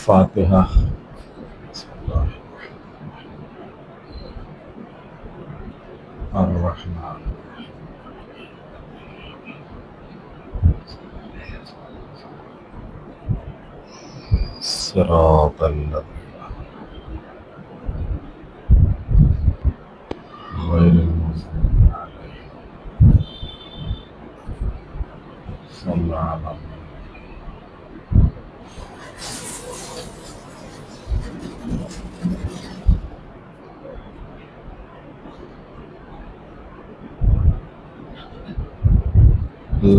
فاتحہ۔ الرحمن صراط الذین غیر المغضوب علیہم صلی اللہ علیہ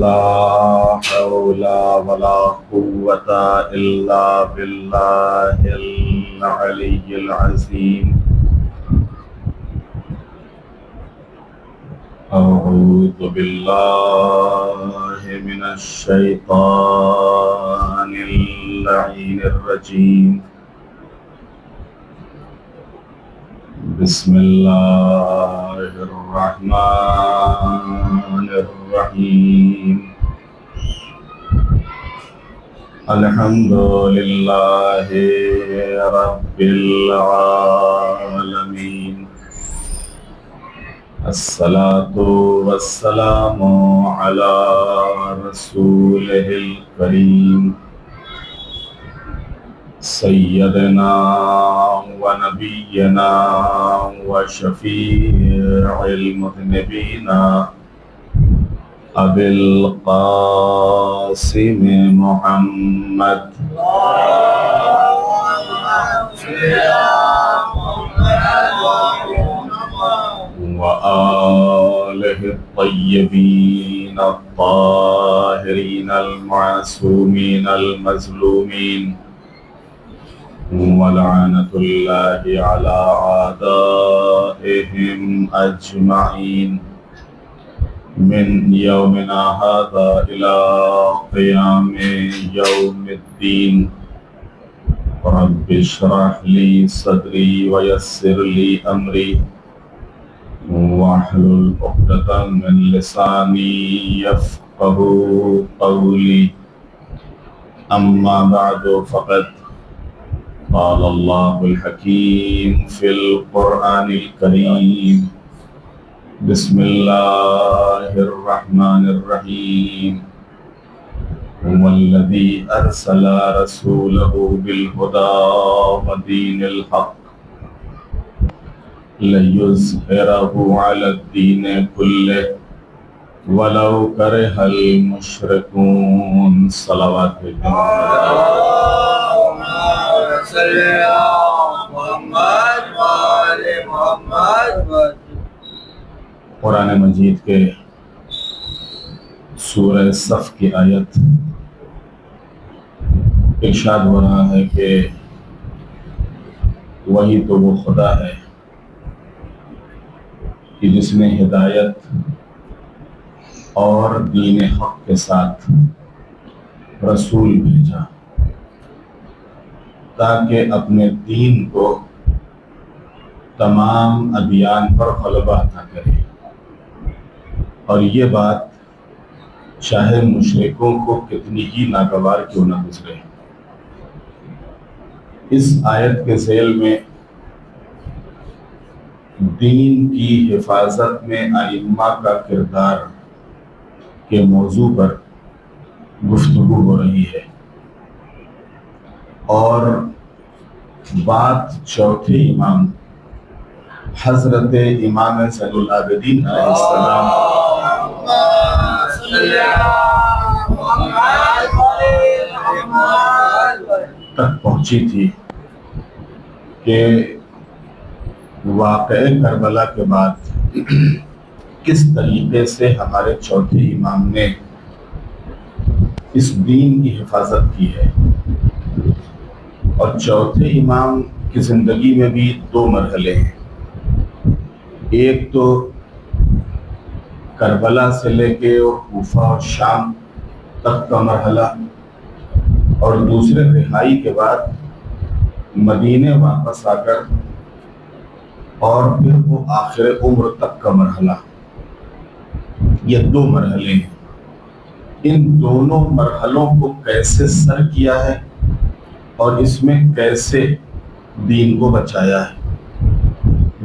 لا حول ولا قوة إلا بالله العلي العظيم أعوذ بالله من الشيطان اللعين الرجيم بسم الله الرحمن الرحيم الحمد لله رب العالمين الصلاة والسلام على رسوله الكريم سيدنا ونبينا وشفيع المذنبين أبي القاسم محمد وآله الطيبين الطاهرين المعصومين المظلومين ولعنة الله على أعدائهم أجمعين من يومنا هذا إلى قيام يوم الدين رب اشرح لي صدري ويسر لي أمري واحلل عقدة من لساني يفقهوا قولي أما بعد فقد قال الله الحكيم في القرآن الكريم بسم الله الرحمن الرحيم هو الذي أرسل رسوله بالهدى ودين الحق ليظهره على الدين كله ولو كره المشركون صلوات قرآن مجید کے سورہ صف کی آیت ارشاد ہو رہا ہے کہ وہی تو وہ خدا ہے کہ جس نے ہدایت اور دین حق کے ساتھ رسول بھیجا تاکہ اپنے دین کو تمام ادیان پر غلبہ عطا کرے، اور یہ بات چاہے مشرکوں کو کتنی ہی ناگوار کیوں نہ گزرے۔ اس آیت کے ذیل میں دین کی حفاظت میں ائمہ کا کردار کے موضوع پر گفتگو ہو رہی ہے، اور بات چوتھے امام حضرت امام زین العابدین علیہ السلام تک پہنچی تھی کہ واقعہ کربلا کے بعد کس طریقے سے ہمارے چوتھے امام نے اس دین کی حفاظت کی ہے۔ اور چوتھے امام کی زندگی میں بھی دو مرحلے ہیں، ایک تو کربلا سے لے کے کوفہ اور شام تک کا مرحلہ، اور دوسرے رہائی کے بعد مدینے واپس آ کر اور پھر وہ آخر عمر تک کا مرحلہ۔ یہ دو مرحلے ہیں، ان دونوں مرحلوں کو کیسے سر کیا ہے اور اس میں کیسے دین کو بچایا ہے۔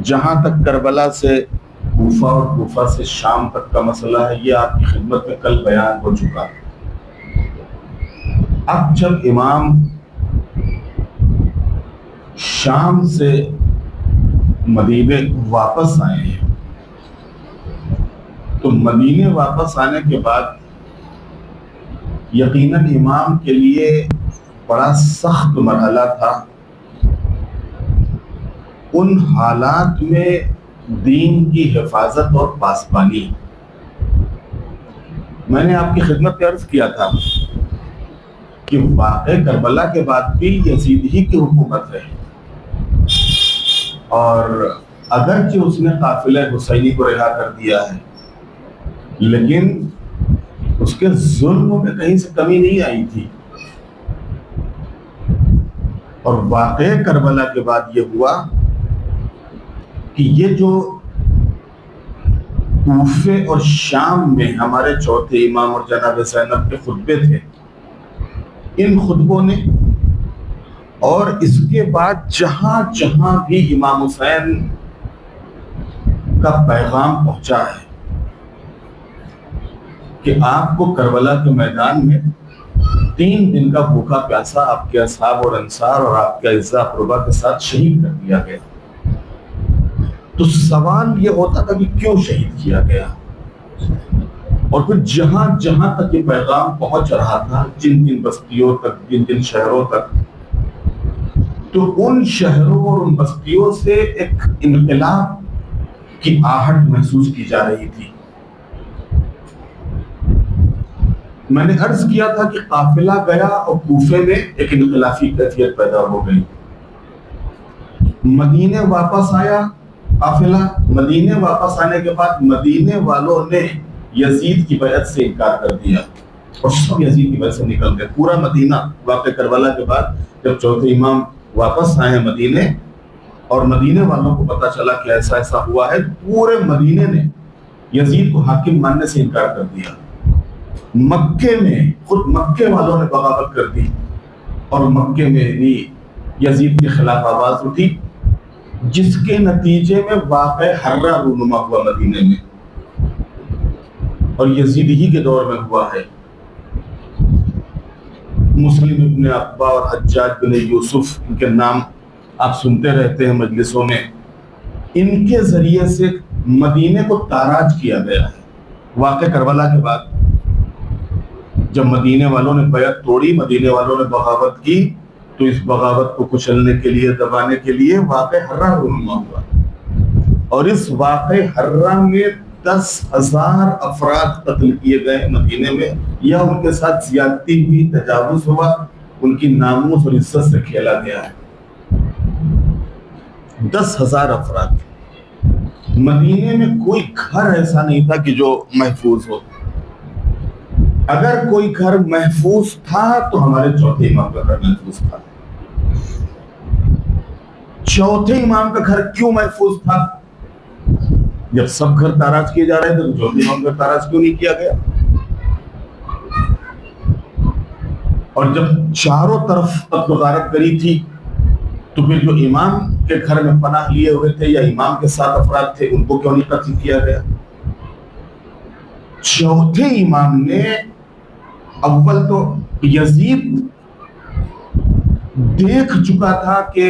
جہاں تک کربلا سے کوفہ اور کوفہ سے شام تک کا مسئلہ ہے، یہ آپ کی خدمت میں کل بیان ہو چکا ہے۔ اب جب امام شام سے مدینے واپس آئے ہیں تو مدینے واپس آنے کے بعد یقیناً امام کے لیے بڑا سخت مرحلہ تھا۔ ان حالات میں دین کی حفاظت اور پاسبانی۔ میں نے آپ کی خدمت میں عرض کیا تھا کہ واقع کربلا کے بعد بھی یزید ہی کی حکومت ہے، اور اگرچہ اس نے قافلہ حسینی کو رہا کر دیا ہے لیکن اس کے ظلم میں کہیں سے کمی نہیں آئی تھی۔ اور واقع کربلا کے بعد یہ ہوا کہ یہ جو کوفے اور شام میں ہمارے چوتھے امام اور جناب زینب کے خطبے تھے، ان خطبوں نے اور اس کے بعد جہاں جہاں بھی امام حسین کا پیغام پہنچا ہے کہ آپ کو کربلا کے میدان میں 3 دن کا بھوکا پیاسا آپ کے اصحاب اور انصار اور آپ کے اعزاء اقربا کے ساتھ شہید کر دیا گیا، تو سوال یہ ہوتا تھا کہ کیوں شہید کیا گیا؟ اور پھر جہاں جہاں تک یہ پیغام پہنچ رہا تھا، جن جن بستیوں تک، جن جن شہروں تک، تو ان شہروں اور ان بستیوں سے ایک انقلاب کی آہٹ محسوس کی جا رہی تھی۔ میں نے عرض کیا تھا کہ قافلہ گیا اور کوفے میں ایک انقلابی کیفیت پیدا ہو گئی۔ مدینے واپس آیا قافلہ، مدینے واپس آنے کے بعد مدینے والوں نے یزید کی بیعت سے انکار کر دیا اور سب یزید کی بیعت سے نکل گئے۔ پورا مدینہ واقع کربلا کے بعد جب چوتھے امام واپس آئے مدینے اور مدینے والوں کو پتا چلا کہ ایسا ایسا ہوا ہے، پورے مدینے نے یزید کو حاکم ماننے سے انکار کر دیا۔ مکے میں خود مکے والوں نے بغاوت کر دی اور مکے میں بھی یزید کے خلاف آواز اٹھی، جس کے نتیجے میں واقع حرہ رونما ہوا مدینے میں، اور یزید ہی کے دور میں ہوا ہے۔ مسلم ابن عقبہ اور حجاج بن یوسف، ان کے نام آپ سنتے رہتے ہیں مجلسوں میں، ان کے ذریعے سے مدینے کو تاراج کیا گیا ہے۔ واقع کربلا کے بعد جب مدینے والوں نے بیعت توڑی، مدینے والوں نے بغاوت کی، تو اس بغاوت کو کچلنے کے لیے، دبانے کے لیے واقع حرہ رونما ہوا، اور اس واقع حرہ میں 10,000 افراد قتل کیے گئے مدینے میں، یا ان کے ساتھ زیادتی ہوئی، تجاوز ہوا، ان کی ناموس اور عزت سے کھیلا گیا ہے۔ 10,000 افراد۔ مدینے میں کوئی گھر ایسا نہیں تھا کہ جو محفوظ ہو۔ اگر کوئی گھر محفوظ تھا تو ہمارے چوتھے امام کا گھر محفوظ تھا۔ چوتھے امام کا گھر کیوں محفوظ تھا؟ جب سب گھر تاراج کیے جا رہے تھے تو چوتھے امام کا تاراج کیوں نہیں کیا گیا؟ اور جب چاروں طرف قتل و غارت کری تھی تو پھر جو امام کے گھر میں پناہ لیے ہوئے تھے یا امام کے ساتھ افراد تھے، ان کو کیوں نہیں قتل کیا گیا؟ چوتھے امام نے اول تو یزید دیکھ چکا تھا کہ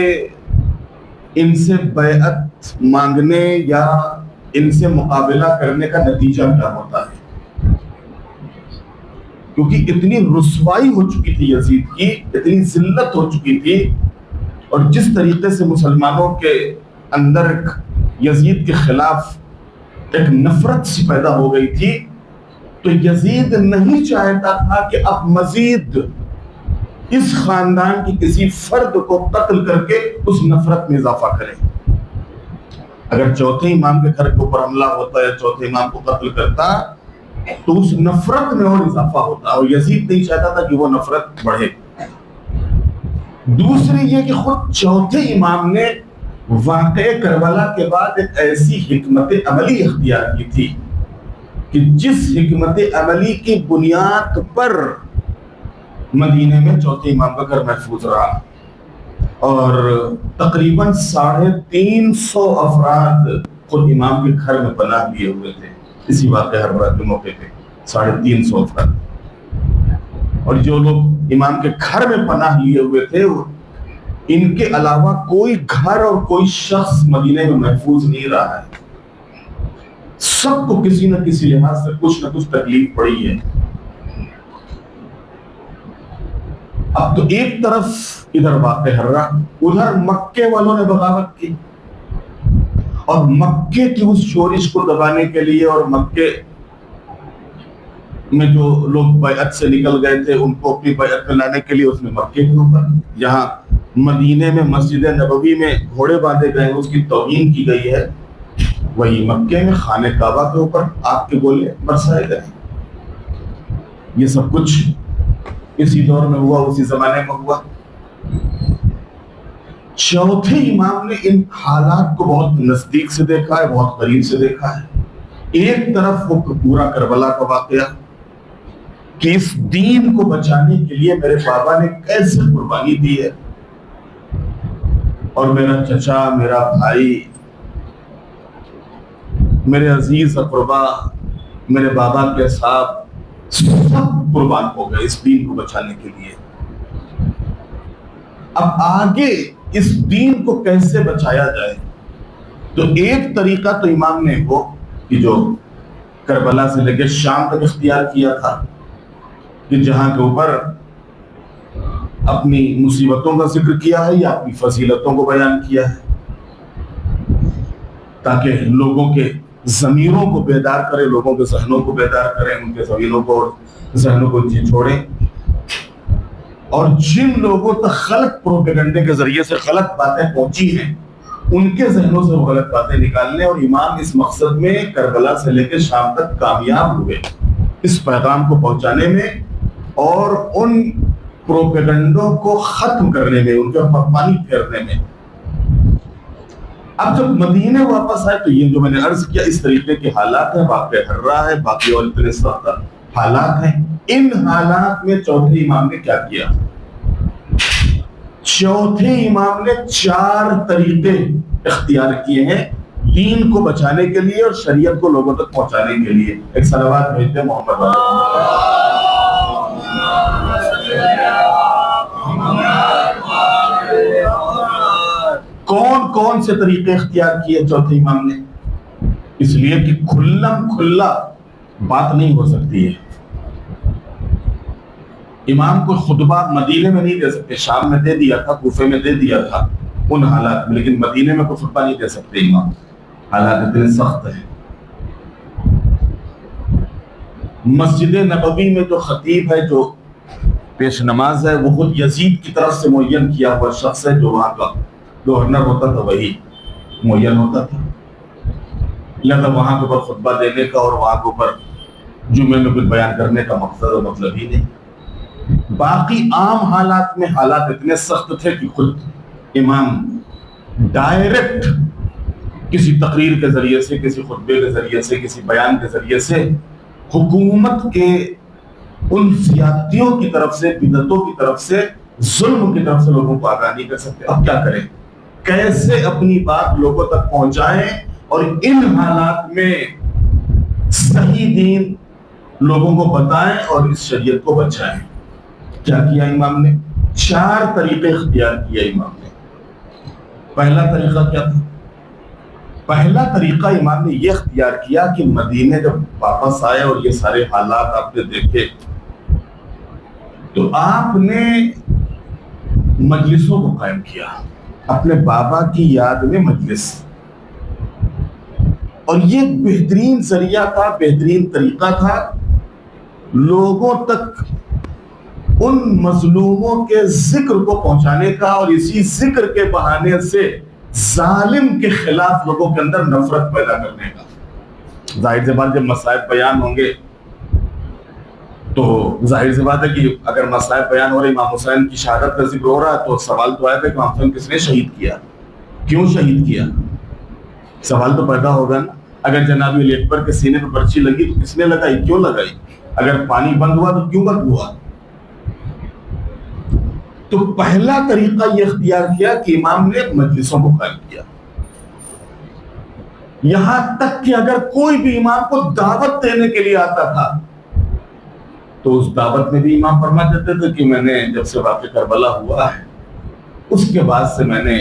ان سے بیعت مانگنے یا ان سے مقابلہ کرنے کا نتیجہ کیا ہوتا ہے، کیونکہ اتنی رسوائی ہو چکی تھی یزید کی، اتنی ذلت ہو چکی تھی، اور جس طریقے سے مسلمانوں کے اندر یزید کے خلاف ایک نفرت سی پیدا ہو گئی تھی، تو یزید نہیں چاہتا تھا کہ اب مزید اس خاندان کی کسی فرد کو قتل کر کے اس نفرت میں اضافہ کرے۔ اگر چوتھے امام کے گھر کے اوپر حملہ ہوتا یا چوتھے امام کو قتل کرتا تو اس نفرت میں اور اضافہ ہوتا، اور یزید نہیں چاہتا تھا کہ وہ نفرت بڑھے۔ دوسری یہ کہ خود چوتھے امام نے واقع کربلا کے بعد ایک ایسی حکمت عملی اختیار کی تھی کہ جس حکمت عملی کی بنیاد پر مدینے میں چوتھے امام کا گھر محفوظ رہا۔ اور تقریباً 350 افراد خود امام کے گھر میں پناہ لیے ہوئے تھے اسی واقعہ ہربرا کے موقع پہ 350 افراد. اور جو لوگ امام کے گھر میں پناہ لیے ہوئے تھے ان کے علاوہ کوئی گھر اور کوئی شخص مدینے میں محفوظ نہیں رہا ہے. سب کو کسی نہ کسی لحاظ سے کچھ نہ کچھ تکلیف پڑی ہے. اب تو ایک طرف ادھر واقع ہررا، ادھر مکے والوں نے بغاوت کی اور مکے کی اس شورش کو دبانے کے لیے اور مکے میں جو لوگ بیعت سے نکل گئے تھے ان کو اپنی بیعت میں لانے کے لیے اس نے مکے کے اوپر، جہاں مدینے میں مسجد نبوی میں گھوڑے باندھے گئے اس کی توہین کی گئی ہے، وہی مکے میں خانہ کعبہ کے اوپر آگ کے گولے برسائے گئے. یہ سب کچھ اسی دور میں ہوا، اسی زمانے میں ہوا. چوتھے امام نے ان حالات کو بہت نزدیک سے دیکھا ہے، بہت قریب سے دیکھا ہے. ایک طرف وہ پورا کربلا کا واقعہ کہ اس دین کو بچانے کے لیے میرے بابا نے کیسے قربانی دی ہے اور میرا چچا، میرا بھائی، میرے عزیز اقربا، میرے بابا کے صاحب سب قربان ہو گئے اس دین کو بچانے کے لیے. اب آگے اس دین کو کیسے بچایا جائے؟ تو ایک طریقہ تو امام نے وہ کہ جو کربلا سے لے کے شام تک اختیار کیا تھا کہ جہاں کے اوپر اپنی مصیبتوں کا ذکر کیا ہے یا اپنی فضیلتوں کو بیان کیا ہے تاکہ لوگوں کے ضمیروں کو بیدار کرے، لوگوں کے ذہنوں کو بیدار کرے، ان کے ضمیروں کو اور ذہنوں کو چھوڑے. اور جن لوگوں تک غلط پروپیگنڈے کے ذریعے سے غلط باتیں پہنچی ہیں ان کے ذہنوں سے وہ غلط باتیں نکالنے، اور امام اس مقصد میں کربلا سے لے کے شام تک کامیاب ہوئے اس پیغام کو پہنچانے میں اور ان پروپیگنڈوں کو ختم کرنے میں، ان کے اوپر پانی پھیرنے میں. اب جب مدینے واپس آئے تو یہ جو میں نے عرض کیا اس طریقے کے حالات ہیں، واقع ہررا ہے، باقی اور اتنے سخت حالات ہیں. ان حالات میں چوتھے امام نے کیا کیا؟ چوتھے امام نے 4 طریقے اختیار کیے ہیں دین کو بچانے کے لیے اور شریعت کو لوگوں تک پہنچانے کے لیے. ایک صلوات بھیجتے ہیں محمد کون کون سے طریقے اختیار کیے چوتھے امام نے؟ اس لیے کہ کھلم کھلا بات نہیں ہو سکتی ہے. امام کو خطبہ مدینے میں نہیں دے سکتے، شام میں دے دیا تھا، کوفے میں دے دیا تھا ان حالات میں، لیکن مدینے میں کوئی خطبہ نہیں دے سکتے امام، حالات اتنے سخت ہیں. مسجد نبوی میں جو خطیب ہے، جو پیش نماز ہے، وہ خود یزید کی طرف سے معین کیا ہوا شخص ہے، جو وہاں کا گورنر ہوتا تھا وہی معین ہوتا تھا. لہذا وہاں کے اوپر خطبہ دینے کا اور وہاں کے اوپر جمعے میں کچھ بیان کرنے کا مقصد اور مطلب ہی نہیں. باقی عام حالات میں حالات اتنے سخت تھے کہ خود امام ڈائریکٹ کسی تقریر کے ذریعے سے، کسی خطبے کے ذریعے سے، کسی بیان کے ذریعے سے حکومت کے ان زیادتیوں کی طرف سے، بدعتوں کی طرف سے، ظلم کی طرف سے لوگوں کو آگاہ نہیں کر سکتے. اب کیا کریں؟ کیسے اپنی بات لوگوں تک پہنچائیں اور ان حالات میں صحیح دین لوگوں کو بتائیں اور اس شریعت کو بچائیں. کیا کیا امام نے؟ 4 طریقے اختیار کیا امام نے. پہلا طریقہ کیا تھا؟ پہلا طریقہ امام نے یہ اختیار کیا کہ مدینے جب واپس آئے اور یہ سارے حالات آپ نے دیکھے تو آپ نے مجلسوں کو قائم کیا، اپنے بابا کی یاد میں مجلس. اور یہ بہترین ذریعہ تھا، بہترین طریقہ تھا لوگوں تک ان مظلوموں کے ذکر کو پہنچانے کا اور اسی ذکر کے بہانے سے ظالم کے خلاف لوگوں کے اندر نفرت پیدا کرنے کا. ظاہر سی بات جب مصائب بیان ہوں گے تو ظاہر سی بات ہے کہ اگر مصائب بیان ہو رہے، امام حسین کی شہادت کا ذکر ہو رہا ہے تو سوال تو آیا تھا کہ امام حسین کس نے شہید کیا، کیوں شہید کیا؟ سوال تو پیدا ہوگا نا. اگر جناب علی اکبر کے سینے پہ پرچی لگی تو کس نے لگائی، کیوں لگائی؟ اگر پانی بند ہوا تو کیوں بند ہوا؟ تو پہلا طریقہ یہ اختیار کیا کہ امام نے مجلسوں کو قائم کیا، یہاں تک کہ اگر کوئی بھی امام کو دعوت دینے کے لیے آتا تھا تو اس دعوت میں بھی امام فرما دیتے تھے کہ میں نے جب سے واقعہ کربلا ہوا ہے اس کے بعد سے میں نے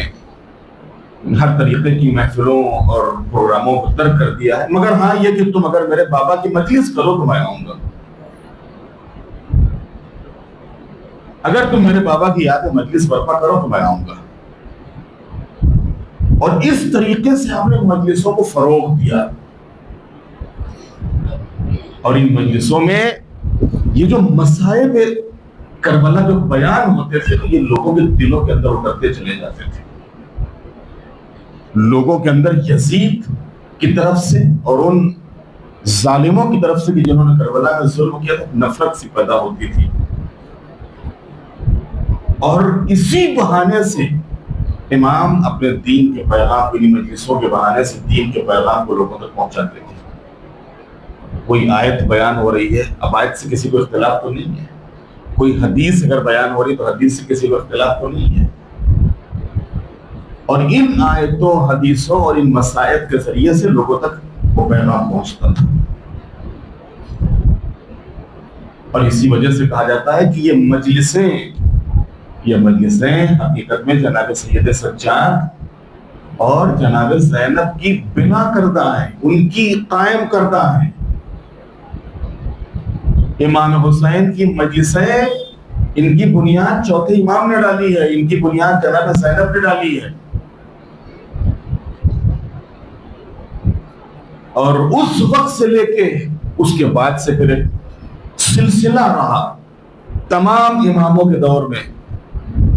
ہر طریقے کی محفلوں اور پروگراموں کو ترک کر دیا ہے، مگر ہاں یہ کہ تم اگر میرے بابا کی مجلس کرو تو میں آؤں گا، اگر تم میرے بابا کی یاد مجلس برپا کرو تو میں آؤں گا۔ اور اس طریقے سے ہم نے مجلسوں کو فروغ دیا، اور ان مجلسوں میں یہ جو مصائب کربلا جو بیان ہوتے تھے تو یہ لوگوں کے دلوں کے اندر اترتے چلے جاتے تھے، لوگوں کے اندر یزید کی طرف سے اور ان ظالموں کی طرف سے کہ جنہوں نے کربلا میں ظلم کیا تھا نفرت سی پیدا ہوتی تھی، اور اسی بہانے سے امام اپنے دین کے پیغام کو، مجلسوں کے بہانے سے دین کے پیغام کو لوگوں تک پہنچاتے تھے۔ کوئی آیت بیان ہو رہی ہے، اب آیت سے کسی کو اختلاف تو نہیں ہے، کوئی حدیث اگر بیان ہو رہی ہے تو حدیث سے کسی کو اختلاف تو نہیں ہے، اور ان آیتوں حدیثوں اور ان مسائل کے ذریعے سے لوگوں تک وہ پیغام پہنچتا تھا۔ اور اسی وجہ سے کہا جاتا ہے کہ یہ مجلسیں حقیقت میں جناب سید سجاد اور جناب زینب کی بنا کردہ ہیں، ان کی قائم کردہ ہیں۔ امام حسین کی مجلسیں، ان کی بنیاد چوتھے امام نے ڈالی ہے، ان کی بنیاد جناب زینب نے ڈالی ہے، اور اس وقت سے لے کے اس کے بعد سے پھر ایک سلسلہ رہا تمام اماموں کے دور میں۔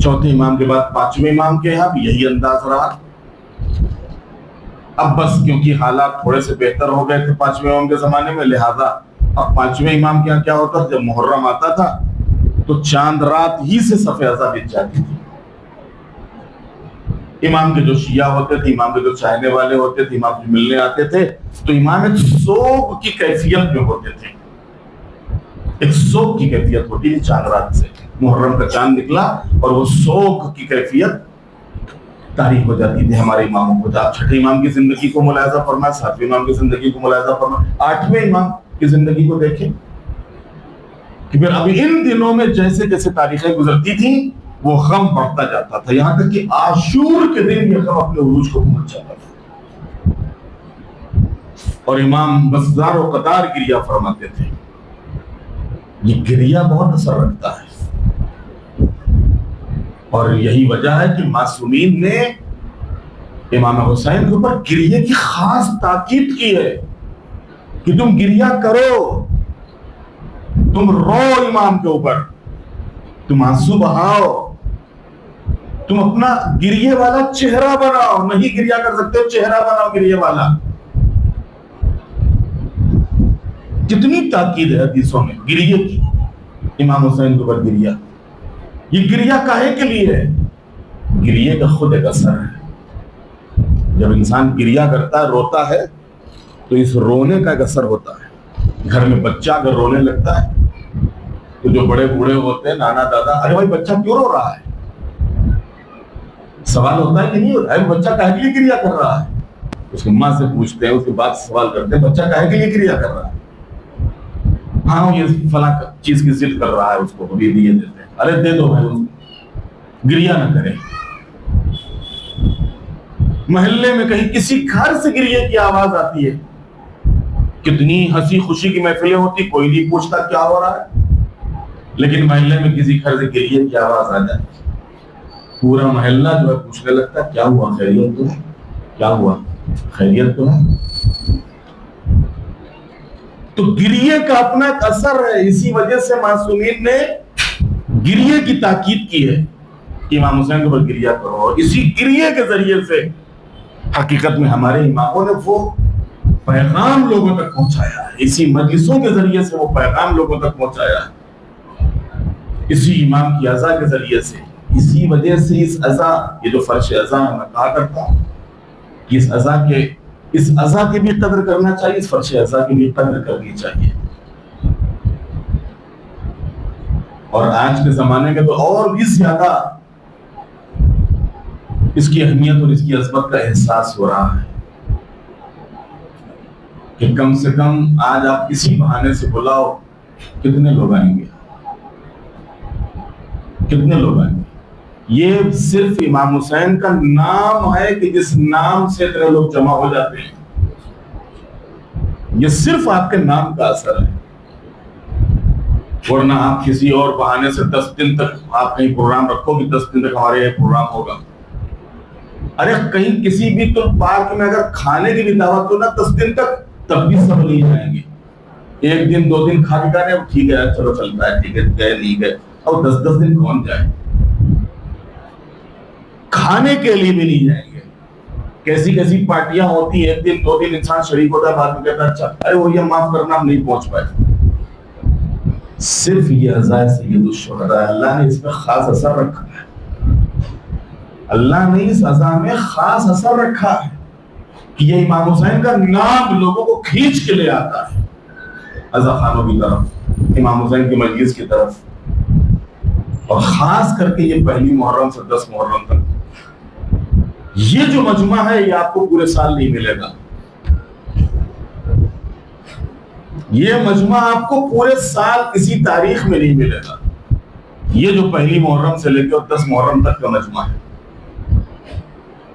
چوتھے امام کے بعد پانچویں امام کے یہاں بھی یہی انداز رہا۔ اب بس کیونکہ حالات تھوڑے سے بہتر ہو گئے تھے پانچویں امام کے زمانے میں، لہذا اب پانچویں امام کے یہاں کیا ہوتا تھا، جب محرم آتا تھا تو چاند رات ہی سے صف اعضاء بچ جاتی تھی۔ امام کے جو شیعہ ہوتے تھے، امام کے جو چاہنے والے ہوتے تھے، امام جو ملنے آتے تھے تو امام ایک سوگ کی کیفیت میں ہوتے تھے، ایک سوگ کی کیفیت ہوتی تھی چاند رات سے، محرم کا چاند نکلا اور وہ سوگ کی کیفیت تاریخ ہو جاتی تھی ہمارے اماموں کو۔ آپ چھٹے امام کی زندگی کو ملاحظہ فرمائیں، ساتویں امام کی زندگی کو ملاحظہ فرمائیں، آٹھویں امام کی زندگی کو دیکھیں کہ پھر اب ان دنوں میں جیسے جیسے تاریخیں گزرتی تھیں وہ غم بڑھتا جاتا تھا، یہاں تک کہ عاشور کے دن یہ غم اپنے عروج کو پہنچ جاتا تھا، اور امام بزار و قطار گریہ فرماتے تھے۔ یہ گریہ بہت اثر رکھتا ہے، اور یہی وجہ ہے کہ معصومین نے امام حسین کے اوپر گریہ کی خاص تاکید کی ہے کہ تم گریہ کرو، تم رو امام کے اوپر، تم آنسو بہاؤ، تم اپنا گریہ والا چہرہ بناؤ، نہیں گریہ کر سکتے ہو چہرہ بناؤ گریہ والا۔ کتنی تاکید ہے حدیثوں میں گریہ کی، امام حسین کے اوپر گریہ۔ یہ گریہ کاہے کے لیے ہے؟ گریہ کا خود ایک اثر ہے، جب انسان گریہ کرتا ہے، روتا ہے تو اس رونے کا ایک اثر ہوتا ہے۔ گھر میں بچہ اگر رونے لگتا ہے تو جو بڑے بوڑھے ہوتے ہیں، نانا دادا، ارے بھائی بچہ کیوں رو رہا ہے؟ سوال ہوتا ہے کہ نہیں ہوتا ہے، بچہ کاہے کے لیے گریہ کر رہا ہے؟ اس کی ماں سے پوچھتے ہیں، اس کے بعد سوال کرتے ہیں بچہ کاہے کے لیے گریہ کر رہا ہے؟ ہاں یہ فلاں چیز کی ضد کر رہا ہے، اس کو ابھی دیے دیتے ہیں، ارے دے دو بھائی، اس کو گریہ نہ کرے۔ محلے میں کہیں کسی گھر سے گریہ کی آواز آتی ہے، کتنی ہنسی خوشی کی محفلیں ہوتی، کوئی نہیں پوچھتا کیا ہو رہا ہے، لیکن محلے میں کسی گھر سے گریہ کی آواز آ جائے پورا محلہ جو ہے پوچھنے لگتا ہے کیا ہوا، خیریت تو ہے، کیا ہوا، خیریت تو ہے۔ تو گریہ کا اپنا ایک اثر ہے، اسی وجہ سے معصومین نے گریہ کی تاکید کی ہے کہ امام حسین کے اوپر گریہ کرو، اور اسی گریہ کے ذریعے سے حقیقت میں ہمارے اماموں نے وہ پیغام لوگوں تک پہنچایا ہے، اسی مجلسوں کے ذریعے سے وہ پیغام لوگوں تک پہنچایا ہے، اسی امام کی عزا کے ذریعے سے۔ اسی وجہ سے اس عزا، یہ جو فرش عزا ہے، میں کہا کرتا ہوں کہ اس عزا کی بھی قدر کرنا چاہیے، اس فرش عزا کی بھی قدر کرنی چاہیے۔ اور آج کے زمانے میں تو اور بھی زیادہ اس کی اہمیت اور اس کی عظمت کا احساس ہو رہا ہے کہ کم سے کم آج آپ کسی بہانے سے بلاؤ، کتنے لوگ آئیں گے؟ کتنے لوگ آئیں گے؟ یہ صرف امام حسین کا نام ہے کہ جس نام سے اتنے لوگ جمع ہو جاتے ہیں. یہ صرف آپ کے نام کا اثر ہے، ورنہ آپ کسی اور بہانے سے 10 دن تک آپ کہیں پروگرام رکھو کہ 10 دن تک ہمارے یہ پروگرام ہوگا. ارے کہیں کسی بھی تم پارک میں اگر کھانے کی بھی دعوت ہو نا 10 دن تک، تب بھی سب نہیں جائیں گے. ایک دن 2 دن کھا کے جانے ٹھیک ہے چلو چلتا ہے، ٹھیک ہے گئے نہیں گئے. اور 10 دن کون جائے؟ کھانے کے لیے بھی نہیں جائیں گے. کیسی کیسی پارٹیاں ہوتی ہیں، 1 دن 2 دن انسان شریک ہوتا ہے، بعد میں کہتا ہے اچھا ارے وہ یہ معاف کرنا ہم نہیں پہنچ پائے. صرف یہ عزائے سید الشہداء، اللہ نے اس میں خاص اثر رکھا ہے. اللہ نے اس عزا میں خاص اثر رکھا ہے کہ یہ امام حسین کا نام لوگوں کو کھینچ کے لے آتا ہے عزا خانوں کی طرف، امام حسین کی مجلس کی طرف. اور خاص کر کے یہ پہلی محرم سے 10 محرم تک یہ جو مجمع ہے یہ آپ کو پورے سال نہیں ملے گا. یہ مجمع آپ کو پورے سال کسی تاریخ میں نہیں ملے گا. یہ جو پہلی محرم سے لے کے 10 محرم تک کا مجمع ہے،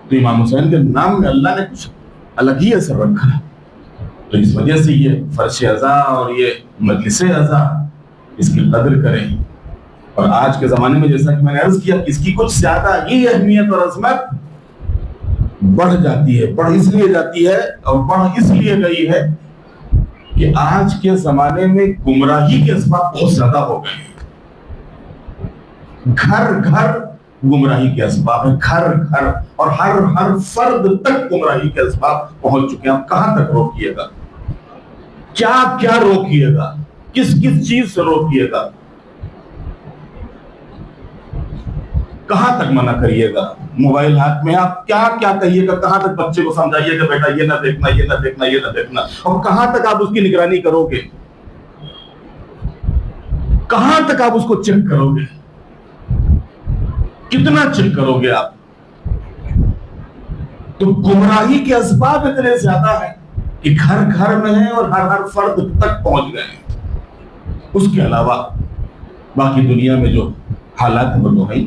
تو امام حسین کے نام میں اللہ نے کچھ الگ ہی اثر رکھا ہے. تو اس وجہ سے یہ فرش عزا اور یہ مجلس عزا اس کی قدر کریں. اور آج کے زمانے میں جیسا کہ میں نے عرض کیا، اس کی کچھ زیادہ ہی اہمیت اور عظمت بڑھ جاتی ہے. بڑھ اس لیے جاتی ہے اور بڑھ اس لیے گئی ہے کہ آج کے زمانے میں گمراہی کے اسباب بہت زیادہ ہو گئے ہیں. گھر گھر گمراہی کے اسباب ہیں، گھر گھر، اور ہر فرد تک گمراہی کے اسباب پہنچ چکے ہیں. آپ کہاں تک روکیے گا؟ کیا کیا روکیے گا؟ کس کس چیز سے روکیے گا؟ کہاں تک منع کریے گا؟ موبائل ہاتھ میں آپ کیا کیا کہیے گا؟ کہاں تک بچے کو سمجھائیے گا بیٹا یہ نہ دیکھنا، یہ نہ دیکھنا، یہ نہ دیکھنا؟ اور کہاں تک آپ اس کی نگرانی کرو گے؟ کہاں تک آپ اس کو چیک کرو گے؟ کتنا چیک کرو گے آپ؟ تو گمراہی کے اسباب اتنے زیادہ ہیں کہ گھر گھر میں ہیں اور ہر فرد تک پہنچ گئے ہیں. اس کے علاوہ باقی دنیا میں جو حالات ہیں وہ تو ہے ہی.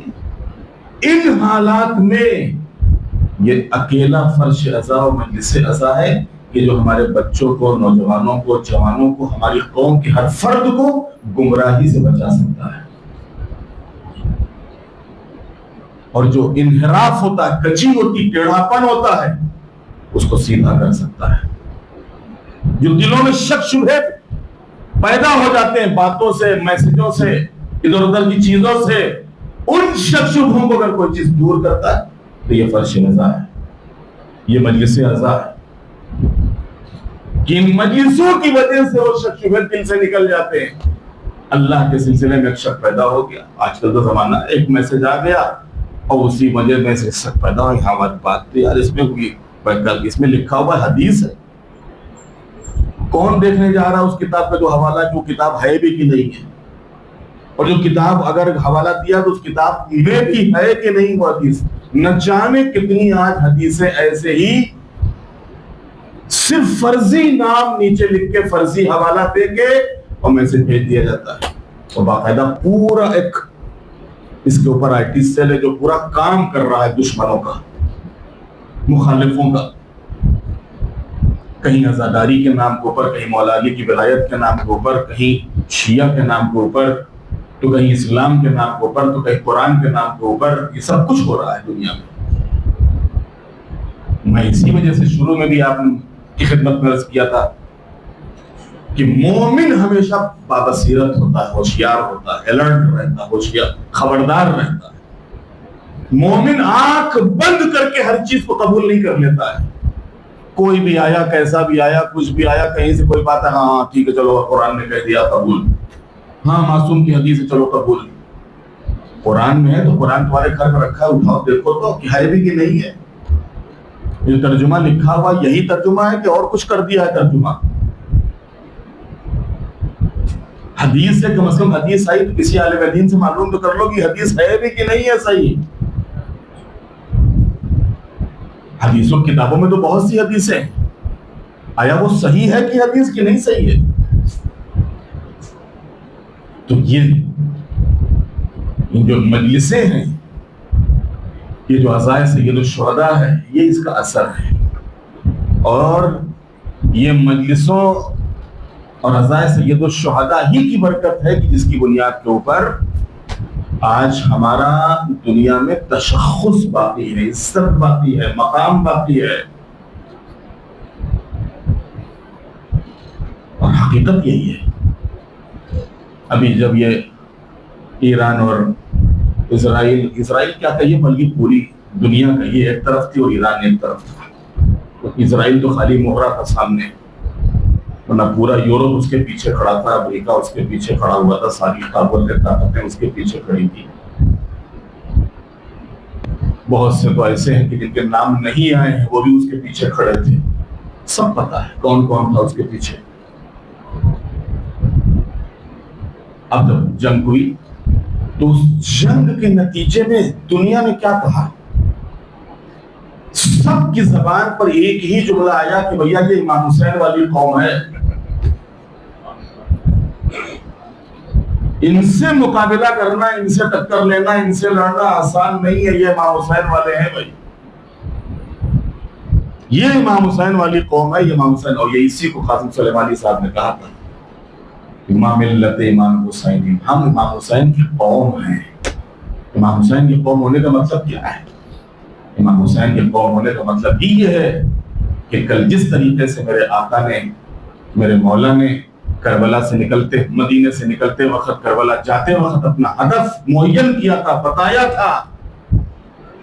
ان حالات میں یہ اکیلا فرش عزا و مجلس عزا ہے کہ جو ہمارے بچوں کو، نوجوانوں کو، جوانوں کو، ہماری قوم کے ہر فرد کو گمراہی سے بچا سکتا ہے. اور جو انحراف ہوتا ہے، کچی ہوتی، ٹیڑھاپن ہوتا ہے، اس کو سیدھا کر سکتا ہے. جو دلوں میں شک شبہے پیدا ہو جاتے ہیں باتوں سے، میسجوں سے، ادھر ادھر کی چیزوں سے، ان شک شبہوں کو اگر کوئی چیز دور کرتا ہے تو یہ فرش عزا ہے، یہ مجلس عزا ہے. کہ ان مجلسوں کی وجہ سے وہ شک شبہے دل سے نکل جاتے ہیں. اللہ کے سلسلے میں ایک شک پیدا ہو گیا، آج کل تو زمانہ ایک میسج آ گیا اور اسی وجہ میں سے شک پیدا ہو. ہاں بات تو یار اس میں لکھا ہوا حدیث ہے، کون دیکھنے جا رہا اس کتاب کا جو حوالہ جو کتاب ہے بھی کہ نہیں ہے؟ اور جو کتاب اگر حوالہ دیا تو اس کتاب میں بھی ہے کہ نہیں وہ حدیث؟ نہ جانے کتنی آج حدیثیں ایسے ہی صرف فرضی نام نیچے لکھ کے فرضی حوالہ دے کے اور میسج بھیج دیا جاتا ہے. اور باقاعدہ پورا ایک اس کے اوپر IT سیل ہے جو پورا کام کر رہا ہے دشمنوں کا، مخالفوں کا. کہیں عزاداری کے نام کے اوپر، کہیں مولا علی کی ولایت کے نام کے اوپر، کہیں شیعہ کے نام کے اوپر، تو کہیں اسلام کے نام کے اوپر، تو کہیں قرآن کے نام کے اوپر. یہ سب کچھ ہو رہا ہے دنیا میں. میں اسی وجہ سے شروع میں بھی آپ کی خدمت میں عرض کیا تھا کہ مومن ہمیشہ بابصیرت ہوتا ہے، ہوشیار ہوتا ہے، الرٹ رہتا ہے، ہوشیار خبردار رہتا ہے. مومن آنکھ بند کر کے ہر چیز کو قبول نہیں کر لیتا ہے. کوئی بھی آیا، کیسا بھی آیا، کچھ بھی آیا، کہیں سے کوئی بات ہے، ہاں ٹھیک ہے چلو قرآن نے کہہ دیا قبول، ہاں معصوم کی حدیث ہے چلو قبول. قرآن میں ہے تو قرآن تمہارے گھر میں رکھا ہے، اٹھاؤ دیکھو تو کہ ہے بھی کہ نہیں ہے. یہ ترجمہ لکھا ہوا یہی ترجمہ ہے کہ اور کچھ کر دیا ہے ترجمہ؟ حدیث سے کم از کم حدیث آئی تو کسی عالم دین سے معلوم تو کر لو کہ حدیث ہے بھی کہ نہیں ہے صحیح. حدیثوں کتابوں میں تو بہت سی حدیثیں ہیں, آیا وہ صحیح ہے کہ حدیث کی نہیں صحیح ہے؟ تو یہ جو مجلسیں ہیں, یہ جو عزائے سید الشہداء ہے, یہ اس کا اثر ہے. اور یہ مجلسوں اور عزائے سید الشہداء ہی کی برکت ہے کہ جس کی بنیاد کے اوپر آج ہمارا دنیا میں تشخص باقی ہے, عزت باقی ہے, مقام باقی ہے. اور حقیقت یہی ہے. ابھی جب یہ ایران اور اسرائیل کیا کہیے بلکہ پوری دنیا کا یہ ایک طرف تھی اور ایران ایک طرف تھا. اسرائیل تو خالی مہرہ تھا سامنے, ورنہ پورا یورپ اس کے پیچھے کھڑا تھا, امریکہ اس کے پیچھے کھڑا ہوا تھا, ساری طاقتیں اس کے پیچھے کھڑی تھی. بہت سے تو ایسے ہیں کہ جن کے نام نہیں آئے ہیں وہ بھی اس کے پیچھے کھڑے تھے. سب پتا ہے کون کون تھا اس کے پیچھے. اب جب جنگ ہوئی تو اس جنگ کے نتیجے میں دنیا نے کیا کہا؟ سب کی زبان پر ایک ہی جملہ آیا کہ بھیا یہ امام حسین والی قوم ہے, ان سے مقابلہ کرنا, ان سے ٹکر لینا, ان سے لڑنا آسان نہیں ہے. یہ امام حسین والے ہیں بھائی, یہ امام حسین والی قوم ہے, یہ امام حسین. اور یہ اسی کو قاسم سلیمانی صاحب نے کہا تھا, امام ملت امام حسین, ہم امام حسین کی قوم ہیں. امام حسین کی قوم ہونے کا مطلب کیا ہے؟ امام حسین کی قوم ہونے کا مطلب ہی یہ ہے کہ کل جس طریقے سے میرے آقا نے, میرے مولا نے کربلا سے نکلتے, مدینے سے نکلتے وقت, کربلا جاتے وقت اپنا ہدف معین کیا تھا, بتایا تھا,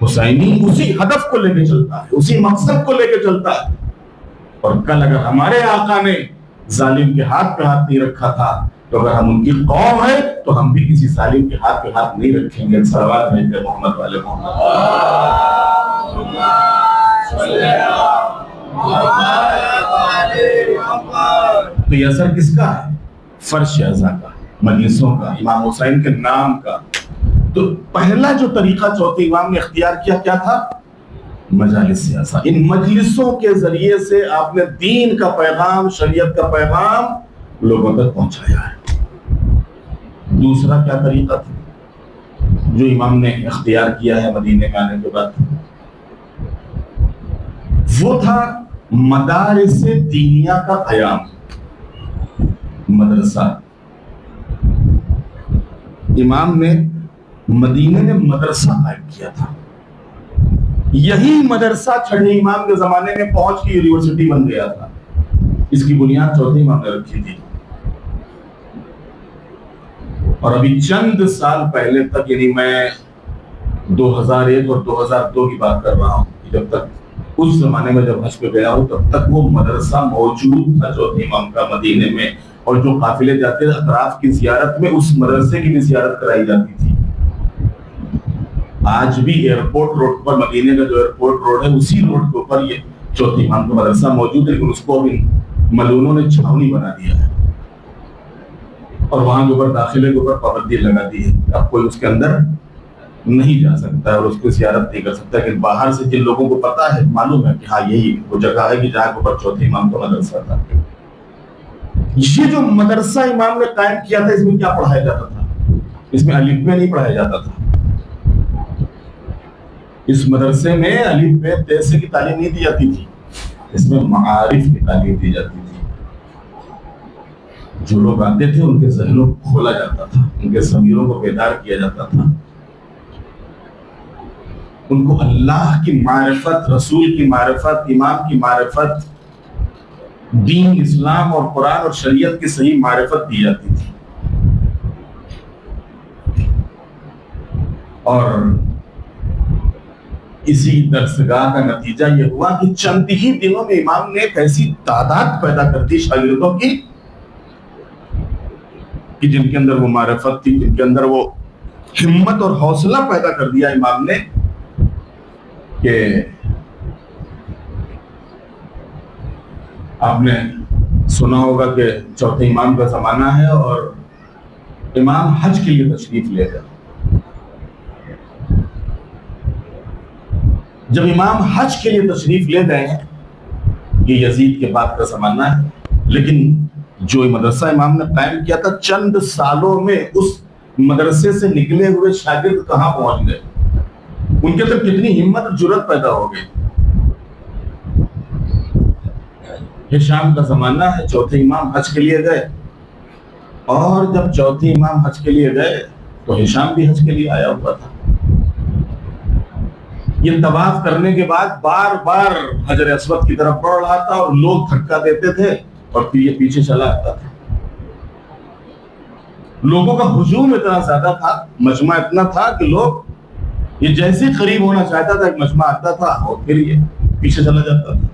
حسینی اسی ہدف کو لے کے چلتا ہے, اسی مقصد کو لے کے چلتا ہے. اور کل اگر ہمارے آقا نے ظالم کے ہاتھ پہ ہاتھ نہیں رکھا تھا تو اگر ہم ان کی قوم ہیں تو ہم بھی کسی ظالم کے ہاتھ پہ ہاتھ نہیں رکھیں گے. صلوات بھیجتے محمد والے محمد. تو یہ اثر کس کا ہے؟ فرش اعضا کا, مجلسوں کا, امام حسین کے نام کا. تو پہلا جو طریقہ چوتھے امام نے اختیار کیا کیا تھا؟ مجالس اعضا. ان مجلسوں کے ذریعے سے آپ نے دین کا پیغام, شریعت کا پیغام لوگوں تک پہنچایا ہے. دوسرا کیا طریقہ تھا جو امام نے اختیار کیا ہے مدینے میں آنے کے بعد؟ وہ تھا مدارس دینیہ کا قیام. مدرسہ امام نے مدینے میں مدرسہ قائم کیا تھا. یہی مدرسہ چھٹے امام کے زمانے میں پہنچ کے یونیورسٹی بن گیا تھا. اس کی بنیاد چوتھے امام نے رکھی تھی. اور ابھی چند سال پہلے تک, یعنی میں 2001 اور 2002 کی بات کر رہا ہوں, جب تک اس زمانے میں جب حج پہ گیا ہوں تب تک وہ مدرسہ موجود تھا چوتھے امام کا مدینے میں. اور جو قافلے جاتے اطراف کی زیارت میں اس مدرسے کی بھی زیارت کرائی جاتی تھی. آج بھی ایئرپورٹ روڈ پر, مدینے کا جو ایئرپورٹ روڈ ہے اسی روڈ کے اوپر یہ چوتھے امام کا مدرسہ موجود ہے, لیکن اس کو بھی ملونوں نے چھاونی بنا دیا ہے اور وہاں کے اوپر داخلے کے اوپر پابندی لگا دی ہے. اب کوئی اس کے اندر نہیں جا سکتا ہے اور اس کو زیارت نہیں کر سکتا. لیکن باہر سے جن لوگوں کو پتا ہے, معلوم ہے کہ ہاں یہی وہ جگہ ہے کہ جہاں کے اوپر چوتھے امام کا مدرسہ تھا. یہ جو مدرسہ امام نے قائم کیا تھا, اس میں کیا پڑھایا جاتا تھا؟ اس میں الف بے نہیں پڑھایا جاتا تھا. اس مدرسے میں الف بے تے سے کی تعلیم نہیں دی جاتی تھی, اس میں معارف کی تعلیم دی جاتی تھی. جو لوگ آتے تھے ان کے ذہنوں کو کھولا جاتا تھا, ان کے ضمیروں کو بیدار کیا جاتا تھا, ان کو اللہ کی معرفت, رسول کی معرفت, امام کی معرفت, دین, اسلام اور قرآن اور شریعت کی صحیح معرفت دی جاتی تھی. اور اسی درسگاہ کا نتیجہ یہ ہوا کہ چند ہی دنوں میں امام نے ایک ایسی تعداد پیدا کر دی شاگردوں کی کہ جن کے اندر وہ معرفت تھی, جن کے اندر وہ ہمت اور حوصلہ پیدا کر دیا امام نے کہ آپ نے سنا ہوگا کہ چوتھے امام کا زمانہ ہے اور امام حج کے لیے تشریف لے گئے. جب امام حج کے لیے تشریف لے گئے ہیں، یہ یزید کے بعد کا زمانہ ہے، لیکن جو مدرسہ امام نے قائم کیا تھا، چند سالوں میں اس مدرسے سے نکلے ہوئے شاگرد کہاں پہنچ گئے، ان کے اندر کتنی ہمت اور جرأت پیدا ہو گئی. ہشام کا زمانہ ہے، چوتھے امام حج کے لیے گئے، اور جب چوتھے امام حج کے لیے گئے تو ہشام بھی حج کے لیے آیا ہوا تھا. یہ طواف کرنے کے بعد بار بار حجر اسود کی طرف بڑھ رہا تھا، اور لوگ دھکا دیتے تھے اور پھر یہ پیچھے چلا آتا تھا. لوگوں کا ہجوم اتنا زیادہ تھا، مجمع اتنا تھا کہ لوگ یہ جیسے قریب ہونا چاہتا تھا، ایک مجمع آتا تھا اور پھر یہ پیچھے چلا جاتا تھا.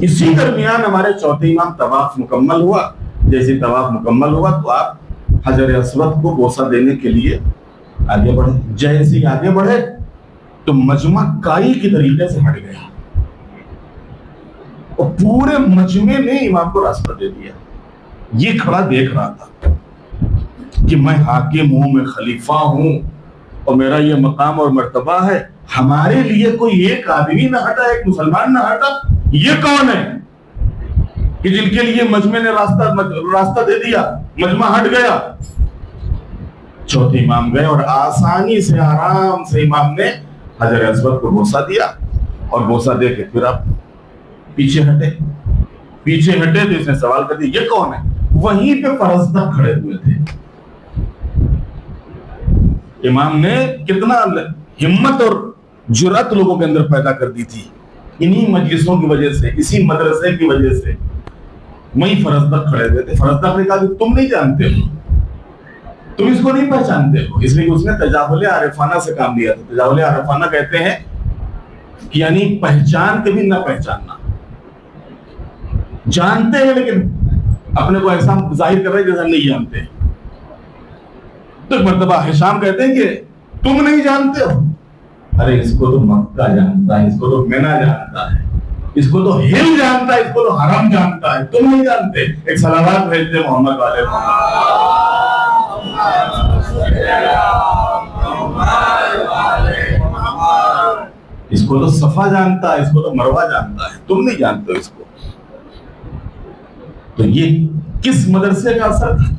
اسی درمیان ہمارے چوتھے امام طواف مکمل ہوا. جیسے طواف مکمل ہوا تو آپ حجر اسود کو بوسہ دینے کے لیے آگے بڑھے. جیسے ہی آگے بڑھے تو مجمع کائی کی طریقے سے ہٹ گیا اور پورے مجمع نے امام کو راستہ دے دیا. یہ کھڑا دیکھ رہا تھا کہ میں حاکم ہوں، میں خلیفہ ہوں اور میرا یہ مقام اور مرتبہ ہے. ہمارے لیے کوئی ایک آدمی نہ ہٹا، ایک مسلمان نہ ہٹا. یہ کون ہے کہ جن کے لیے مجمع نے راستہ دے دیا، مجمع ہٹ گیا. چوتھے امام گئے اور آسانی سے، آرام سے امام نے حجر اسود کو بوسہ دیا، اور بوسہ دے کے پھر آپ پیچھے ہٹے. تو اس نے سوال کر دیا یہ کون ہے. وہیں پہ فرزدق کھڑے ہوئے تھے. امام نے کتنا ہمت اور جرأت لوگوں کے اندر پیدا کر دی تھی انہی مجلسوں کی وجہ سے، اسی مدرسے کی وجہ سے. وہیں فرزدق کھڑے ہوئے تھے. فرزدق نے کہا کہ تم نہیں جانتے ہو، تم اس کو نہیں پہچانتے ہو. اس لیے اس نے تجاہل عارفانہ سے کام لیا تھا. تجاہل عارفانہ کہتے ہیں کہ یعنی پہچان کے بھی نہ پہچاننا. جانتے ہیں لیکن اپنے کو ایسا ظاہر کر رہے جیسا نہیں جانتے. تو ایک مرتبہ ہشام کہتے ہیں کہ تم نہیں جانتے ہو. ارے اس کو تو مکہ جانتا ہے، اس کو تو مینا جانتا ہے، اس کو تو ہل جانتا ہے، اس کو تو حرم جانتا ہے، تم نہیں جانتے. ایک صلوات بھیجتے محمد والے اس کو تو صفا جانتا ہے، اس کو تو مروہ جانتا ہے، تم نہیں جانتے ہو اس کو. تو یہ کس مدرسے کا اثر تھا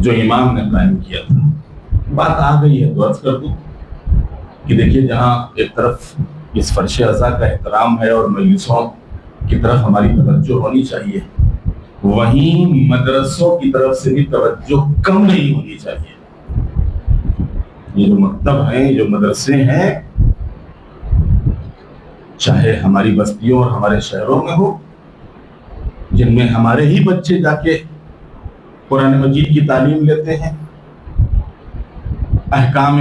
جو امام نے قائم کیا تھا. بات آ گئی ہے تو عرض کر دوں کہ دیکھیے، جہاں ایک طرف اس فرش ازا کا احترام ہے اور مجلسوں کی طرف ہماری توجہ ہونی چاہیے، وہیں مدرسوں کی طرف سے بھی توجہ کم نہیں ہونی چاہیے. یہ جو مکتب ہیں، جو مدرسے ہیں، چاہے ہماری بستیوں اور ہمارے شہروں میں ہو، جن میں ہمارے ہی بچے جا کے قرآن مجید کی تعلیم لیتے ہیں، احکام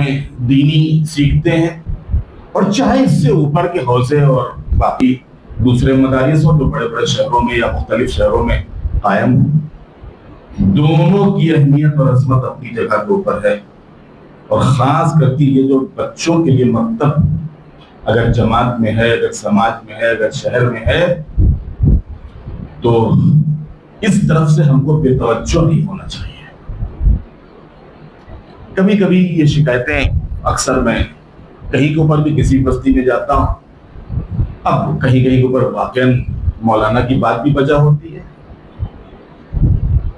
دینی سیکھتے ہیں، اور چاہے اس سے اوپر کے حوزے اور باقی دوسرے مدارس ہوں جو بڑے بڑے شہروں میں یا مختلف شہروں میں قائم ہوں، دونوں کی اہمیت اور عظمت اپنی جگہ کے اوپر ہے. اور خاص کر کے یہ جو بچوں کے لیے مکتب اگر جماعت میں ہے، اگر سماج میں ہے، اگر شہر میں ہے، تو اس طرف سے ہم کو بے توجہ نہیں ہونا چاہیے. کبھی کبھی یہ شکایتیں اکثر میں کہیں کے اوپر بھی کسی بستی میں جاتا ہوں، اب کہیں کہیں کے اوپر واقعاً مولانا کی بات بھی بجا ہوتی ہے.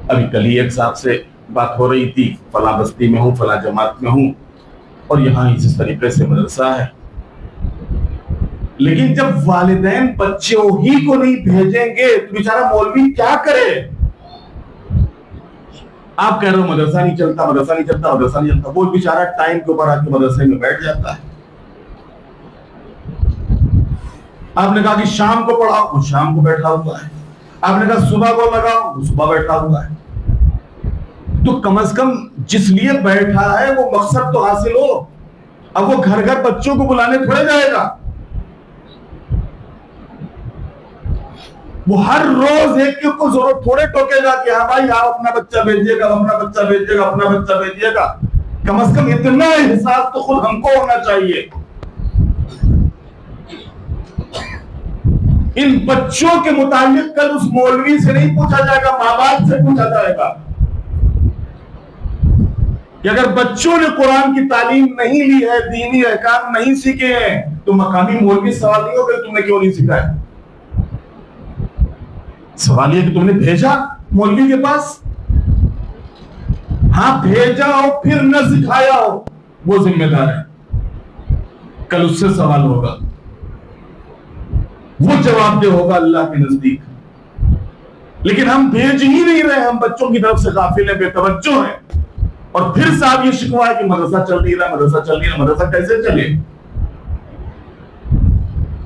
ابھی کل ہی ایک صاحب سے بات ہو رہی تھی، فلاں بستی میں ہوں، فلاں جماعت میں ہوں، اور یہاں اس طریقے سے مدرسہ ہے. لیکن جب والدین بچوں ہی کو نہیں بھیجیں گے تو بیچارہ مولوی کیا کرے. آپ کہہ رہے ہو مدرسہ نہیں چلتا، مدرسہ نہیں چلتا، مدرسہ نہیں چلتا، وہ بیچارہ ٹائم کے اوپر آ کے مدرسے میں بیٹھ جاتا ہے. آپ نے کہا کہ شام کو پڑھاؤ، وہ شام کو بیٹھا ہوا ہے. آپ نے کہا صبح کو لگاؤ، وہ صبح بیٹھا ہوا ہے. تو کم از کم جس لیے بیٹھا ہے وہ مقصد تو حاصل ہو. اب وہ گھر گھر بچوں کو بلانے تھوڑے جائے گا. وہ ہر روز ایک کو ضرورت تھوڑے ٹوکے گا کہ ہاں بھائی آپ اپنا بچہ بھیجیے گا، اپنا بچہ بھیجیے گا، اپنا بچہ بھیجیے گا. کم از کم اتنا احساس تو خود ہم کو ہونا چاہیے. ان بچوں کے متعلق کل اس مولوی سے نہیں پوچھا جائے گا، ماں باپ سے پوچھا جائے گا. کہ اگر بچوں نے قرآن کی تعلیم نہیں لی ہے، دینی احکام نہیں سیکھے ہیں، تو مقامی مولوی سوال نہیں ہوگا تم نے کیوں نہیں سکھایا. سوال یہ کہ تم نے بھیجا مولوی کے پاس. ہاں بھیجا ہو پھر نہ سکھایا ہو، وہ ذمہ دار ہے، کل اس سے سوال ہوگا، وہ جواب دہ ہوگا اللہ کے نزدیک. لیکن ہم بھیج ہی نہیں رہے، ہم بچوں کی طرف سے غافل ہیں، بے توجہ ہیں. اور پھر صاحب یہ شکوا ہے کہ مدرسہ چل نہیں رہا، مدرسہ چل نہیں رہا. مدرسہ کیسے چلے؟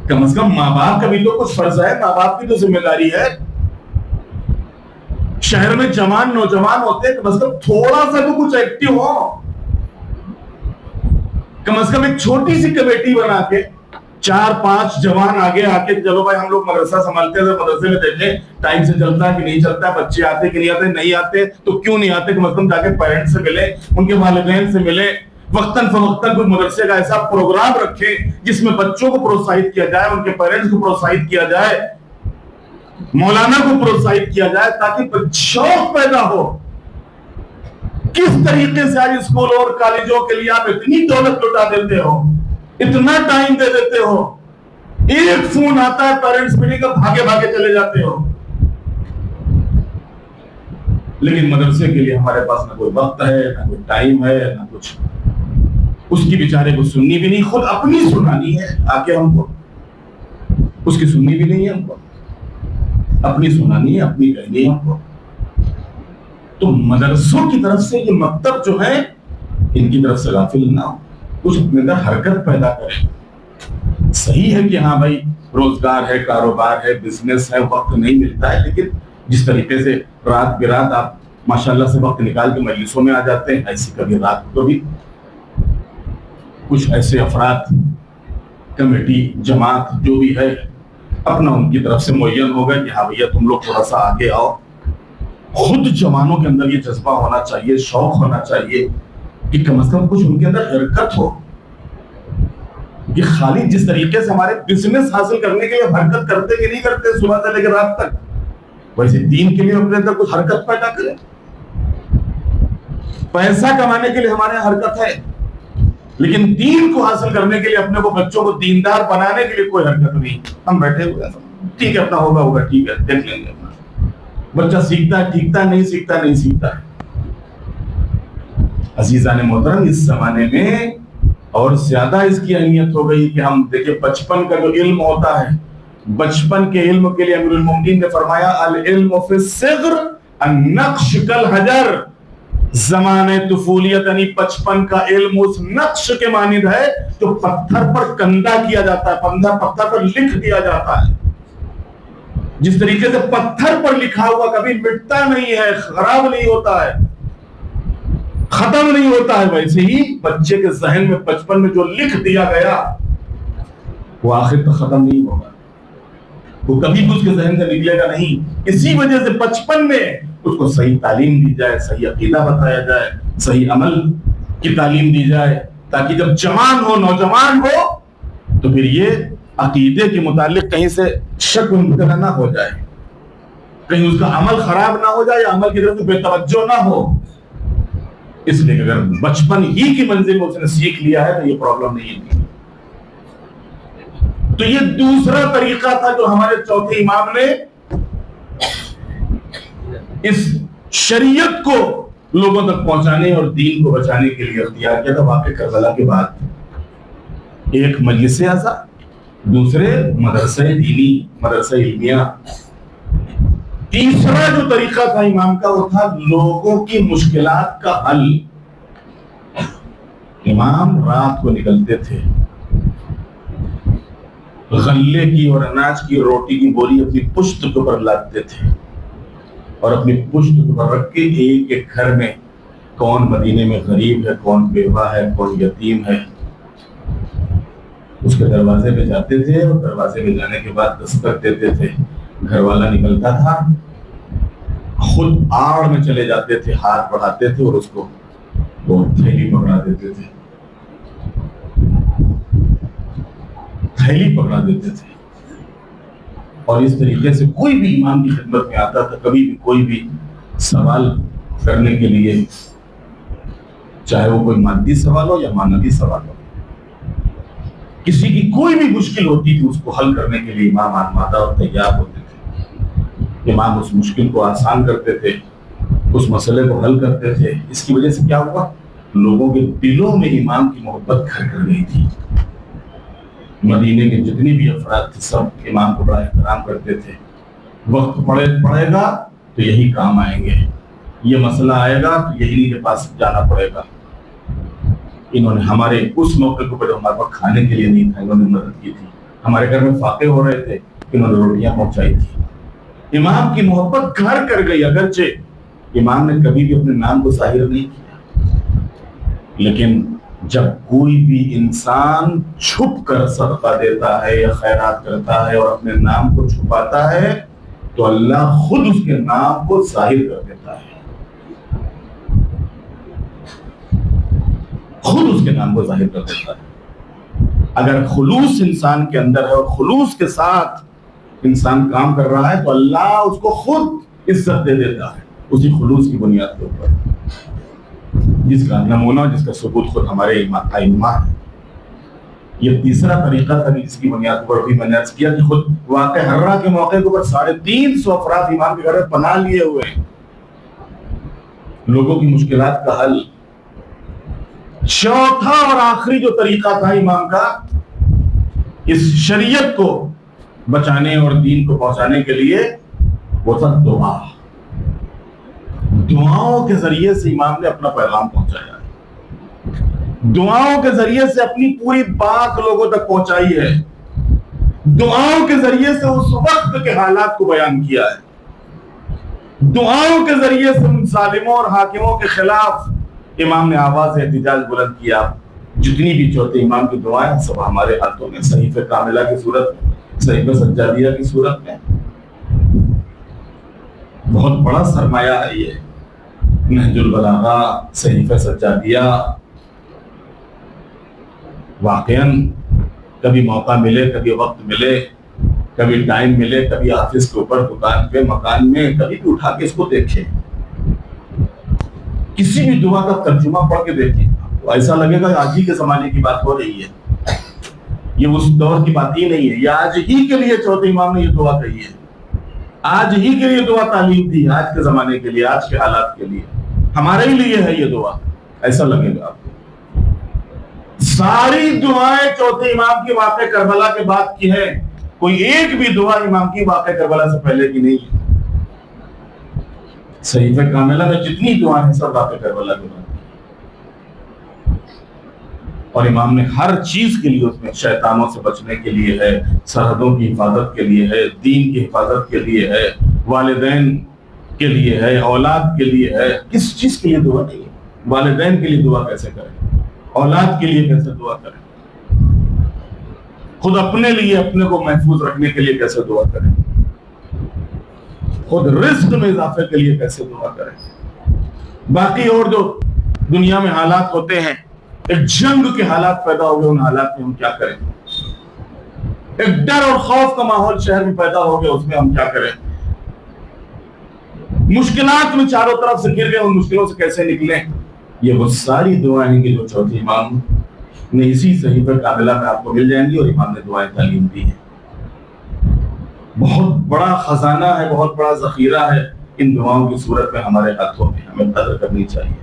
کم از کم ماں باپ کا بھی تو کچھ فرض ہے، ماں باپ کی تو ذمہ داری ہے. شہر میں جوان نوجوان ہوتے ہیں، کم از کم تھوڑا سا تو کچھ ایکٹیو ہو. کم از کم ایک چھوٹی سی کمیٹی بنا کے 4-5 جوان آگے آ کے چلو بھائی ہم لوگ مدرسہ سنبھالتے ہیں، مدرسے میں دیکھیں ٹائم سے چلتا ہے کہ نہیں چلتا ہے، بچے آتے کہ نہیں آتے. نہیں آتے تو کیوں نہیں آتے؟ کم از کم جا کے پیرنٹ سے ملے، ان کے والدین سے ملے. وقتاً فوقتاً کوئی مدرسے کا ایسا پروگرام رکھے جس میں بچوں کو پروتساہت کیا جائے، ان کے پیرنٹس کو پروتساہت کیا جائے، مولانا کو پروتساہت کیا جائے، تاکہ شوق پیدا ہو. کس طریقے سے آج اسکولوں اور کالجوں کے لیے آپ اتنی دولت لٹا دیتے ہو، اتنا ٹائم دے دیتے ہو، ایک فون آتا ہے پیرنٹس میٹنگ کا بھاگے بھاگے چلے جاتے ہو. لیکن مدرسے کے لیے ہمارے پاس نہ کوئی وقت ہے، نہ کوئی ٹائم ہے، نہ کچھ. اس کی بیچارے کو سننی بھی نہیں، خود اپنی سنانی ہے آ کے ہم کو، اس کی سننی بھی نہیں ہے ہم کو، اپنی سنانی ہے، اپنی کہنی ہے ہم کو. تو مدرسوں کی طرف سے یہ مکتب جو ہے ان کی طرف سے غافل نہ ہو، کچھ اپنے اندر حرکت پیدا کرے. صحیح ہے کہ ہاں بھائی روزگار ہے، کاروبار ہے، بزنس ہے، وقت نہیں ملتا ہے، لیکن جس طریقے سے رات برات آپ ماشاءاللہ سے وقت نکال کے مجلسوں میں آ جاتے ہیں، ایسی کبھی رات کو بھی کچھ ایسے افراد، کمیٹی، جماعت جو بھی ہے، اپنا ان کی طرف سے معین ہوگا کہ ہاں بھیا تم لوگ تھوڑا سا آگے آؤ. خود جوانوں کے اندر یہ جذبہ ہونا چاہیے، شوق ہونا چاہیے کہ کم از کم کچھ ان کے اندر حرکت ہو. کہ خالی جس طریقے سے ہمارے بزنس حاصل کرنے کے لیے حرکت کرتے کہ نہیں کرتے صبح سے لے کر رات تک، ویسے دین کے لیے اپنے اندر کچھ حرکت پیدا کریں. پیسہ کمانے کے لیے ہمارے یہاں حرکت ہے، لیکن دین کو حاصل کرنے کے لیے، اپنے کو بچوں کو دیندار بنانے کے لیے کوئی حرکت نہیں. ہم بیٹھے ہوئے ہیں، ٹھیک ہے اپنا ہوگا ٹھیک ہے دیکھ لیں گے. بچہ سیکھتا ہے ٹھیکتا نہیں سیکھتا نہیں سیکھتا ہے. عزیزان محترم اس زمانے میں اور زیادہ اس کی اہمیت ہو گئی کہ ہم دیکھیں بچپن کا جو علم ہوتا ہے، بچپن کے علم کے لیے امیر المومنین نے فرمایا العلم فی الصغر النقش کالحجر. زمانے طفولیت یعنی بچپن کا علم اس نقش کے مانند ہے جو پتھر پر کندہ کیا جاتا ہے، پتھر پر لکھ دیا جاتا ہے. جس طریقے سے پتھر پر لکھا ہوا کبھی مٹتا نہیں ہے، خراب نہیں ہوتا ہے، ختم نہیں ہوتا ہے، ویسے ہی بچے کے ذہن میں بچپن میں جو لکھ دیا گیا وہ آخر تک ختم نہیں ہوگا، وہ کبھی بھی اس کے ذہن سے نکلے گا نہیں. اسی وجہ سے بچپن میں اس کو صحیح تعلیم دی جائے، صحیح عقیدہ بتایا جائے، صحیح عمل کی تعلیم دی جائے، تاکہ جب جوان ہو، نوجوان ہو، تو پھر یہ عقیدے کے متعلق کہیں سے شک مبتلا نہ ہو جائے، کہیں اس کا عمل خراب نہ ہو جائے، یا عمل کی طرف بے توجہ نہ ہو. اس لیے کہ اگر بچپن ہی کی منزل میں اس نے سیکھ لیا ہے تو یہ پرابلم نہیں تھی. تو یہ دوسرا طریقہ تھا جو ہمارے چوتھے امام نے اس شریعت کو لوگوں تک پہنچانے اور دین کو بچانے کے لیے اختیار کیا تھا. واقع کربلا کے بعد ایک مجلس اعظم، دوسرے مدرسہ دینی، مدرسہ علمیہ. تیسرا جو طریقہ تھا امام کا وہ تھا لوگوں کی مشکلات کا حل. امام رات کو نکلتے تھے، غلے کی اور اناج کی روٹی کی بوری اپنی پشت کے اوپر لاتے تھے، اور اپنی پشت کے اوپر رکھ کے ایک ایک گھر میں کون مدینے میں غریب ہے، کون بیوہ ہے، کون یتیم ہے، اس کے دروازے پہ جاتے تھے، اور دروازے پہ جانے کے بعد دستک دیتے تھے. گھر والا نکلتا تھا، خود آڑ میں چلے جاتے تھے، ہاتھ بڑھاتے تھے اور اس کو وہ تھیلی پکڑا دیتے تھے، تھیلی پکڑا دیتے تھے. اور اس طریقے سے کوئی بھی امام کی خدمت میں آتا تھا، کبھی بھی کوئی بھی سوال کرنے کے لیے، چاہے وہ کوئی مادی سوال ہو یا مانوی سوال ہو. کسی کی کوئی بھی مشکل ہوتی تھی اس کو حل کرنے کے لیے امام آمادہ اور تیار ہوتے تھے. امام اس مشکل کو آسان کرتے تھے, اس مسئلے کو حل کرتے تھے. اس کی وجہ سے کیا ہوا, لوگوں کے دلوں میں امام کی محبت گھر کر گئی تھی. مدینے کے جتنی بھی افراد تھے سب امام کو بڑا احترام کرتے تھے. وقت پڑے گا تو یہی کام آئیں گے, یہ مسئلہ آئے گا تو یہی کے پاس جانا پڑے گا. انہوں نے ہمارے اس موقع کو جو ہمارے پاس کھانے کے لیے نہیں تھا, انہوں نے مدد کی تھی. ہمارے گھر میں فاقے ہو رہے تھے, انہوں نے روٹیاں پہنچائی تھی. امام کی محبت گھر کر گئی. اگرچہ امام نے کبھی بھی اپنے نام کو ظاہر نہیں کیا, لیکن جب کوئی بھی انسان چھپ کر صدقہ دیتا ہے یا خیرات کرتا ہے اور اپنے نام کو چھپاتا ہے تو اللہ خود اس کے نام کو ظاہر کر دیتا ہے. خود اس کے نام کو ظاہر کر دیتا ہے. اگر خلوص انسان کے اندر ہے اور خلوص کے ساتھ انسان کام کر رہا ہے تو اللہ اس کو خود عزت دے دیتا ہے اسی خلوص کی بنیاد کے اوپر, جس کا نمونہ جس کا ثبوت خود ہمارے ائمہ ہے. یہ تیسرا طریقہ تھا جس کی بنیاد پر بھی میں نے عرض کیا کہ خود واقع حرہ کے موقع کے اوپر 350 افراد امام کے گھر میں پناہ لیے ہوئے ہیں. لوگوں کی مشکلات کا حل. چوتھا اور آخری جو طریقہ تھا امام کا اس شریعت کو بچانے اور دین کو پہنچانے کے لیے, وہ تھا دعا. دعاؤں کے ذریعے سے امام نے اپنا پیغام پہنچایا ہے. دعاؤں کے ذریعے سے اپنی پوری بات لوگوں تک پہنچائی ہے. دعاؤں کے ذریعے سے اس وقت کے حالات کو بیان کیا ہے. دعاؤں کے ذریعے سے ان ظالموں اور حاکموں کے خلاف امام نے آواز احتجاج بلند کیا. جتنی بھی چوتھے امام کی دعائیں سب ہمارے ہاتھوں میں, صحیفہ کاملہ کی صورت میں, صحیفہ سجادیہ کی صورت میں. بہت بڑا سرمایہ ہے یہ نہج البلاغہ, صحیفہ سجادیہ. واقعاً کبھی موقع ملے, کبھی وقت ملے, کبھی ٹائم ملے, کبھی آفس کے اوپر, دکان پہ, مکان میں, کبھی بھی اٹھا کے اس کو دیکھیں. کسی بھی دعا کا ترجمہ پڑھ کے دیکھیں تو ایسا لگے گا آج ہی کے زمانے کی بات ہو رہی ہے. یہ اس دور کی بات ہی نہیں ہے. یہ آج ہی کے لیے چوتھے امام نے یہ دعا کہی ہے. آج ہی کے لیے دعا تعلیم دی, آج کے زمانے کے لیے, آج کے حالات کے لیے, ہمارے ہی لیے ہے یہ دعا. ایسا لگے گا آپ کو. ساری دعائیں چوتھے امام کی واقع کربلا کے بعد کی ہیں. کوئی ایک بھی دعا امام کی واقع کربلا سے پہلے کی نہیں ہے. صحیفہ کاملہ میں جتنی دعائیں ہیں سب واقع کربلا کے بعد. اور امام نے ہر چیز کے لیے اس میں شیطانوں سے بچنے کے لیے ہے, سرحدوں کی حفاظت کے لیے ہے, دین کی حفاظت کے لیے ہے, والدین کے لیے ہے, اولاد کے لیے ہے. کس چیز کے لیے دعا نہیں ہے؟ والدین کے لیے دعا کیسے کریں, اولاد کے لیے کیسے دعا کریں, خود اپنے لیے اپنے کو محفوظ رکھنے کے لیے کیسے دعا کریں, خود رزق میں اضافے کے لیے کیسے دعا کریں. باقی اور جو دنیا میں حالات ہوتے ہیں, ایک جنگ کے حالات پیدا ہو گئے, ان حالات میں ہم کیا کریں. ایک ڈر اور خوف کا ماحول شہر میں پیدا ہو گیا, اس میں ہم کیا کریں. مشکلات میں چاروں طرف سے گر گئے, ان مشکلوں سے کیسے نکلیں. یہ وہ ساری دعائیں ہیں کہ جو چوتھے امام نے اسی صحیفہ کاملہ میں آپ کو مل جائیں گی, اور امام نے دعائیں تعلیم دی ہیں. بہت بڑا خزانہ ہے, بہت بڑا ذخیرہ ہے ان دعاؤں کی صورت میں ہمارے ہاتھوں میں, ہمیں قدر کرنی چاہیے.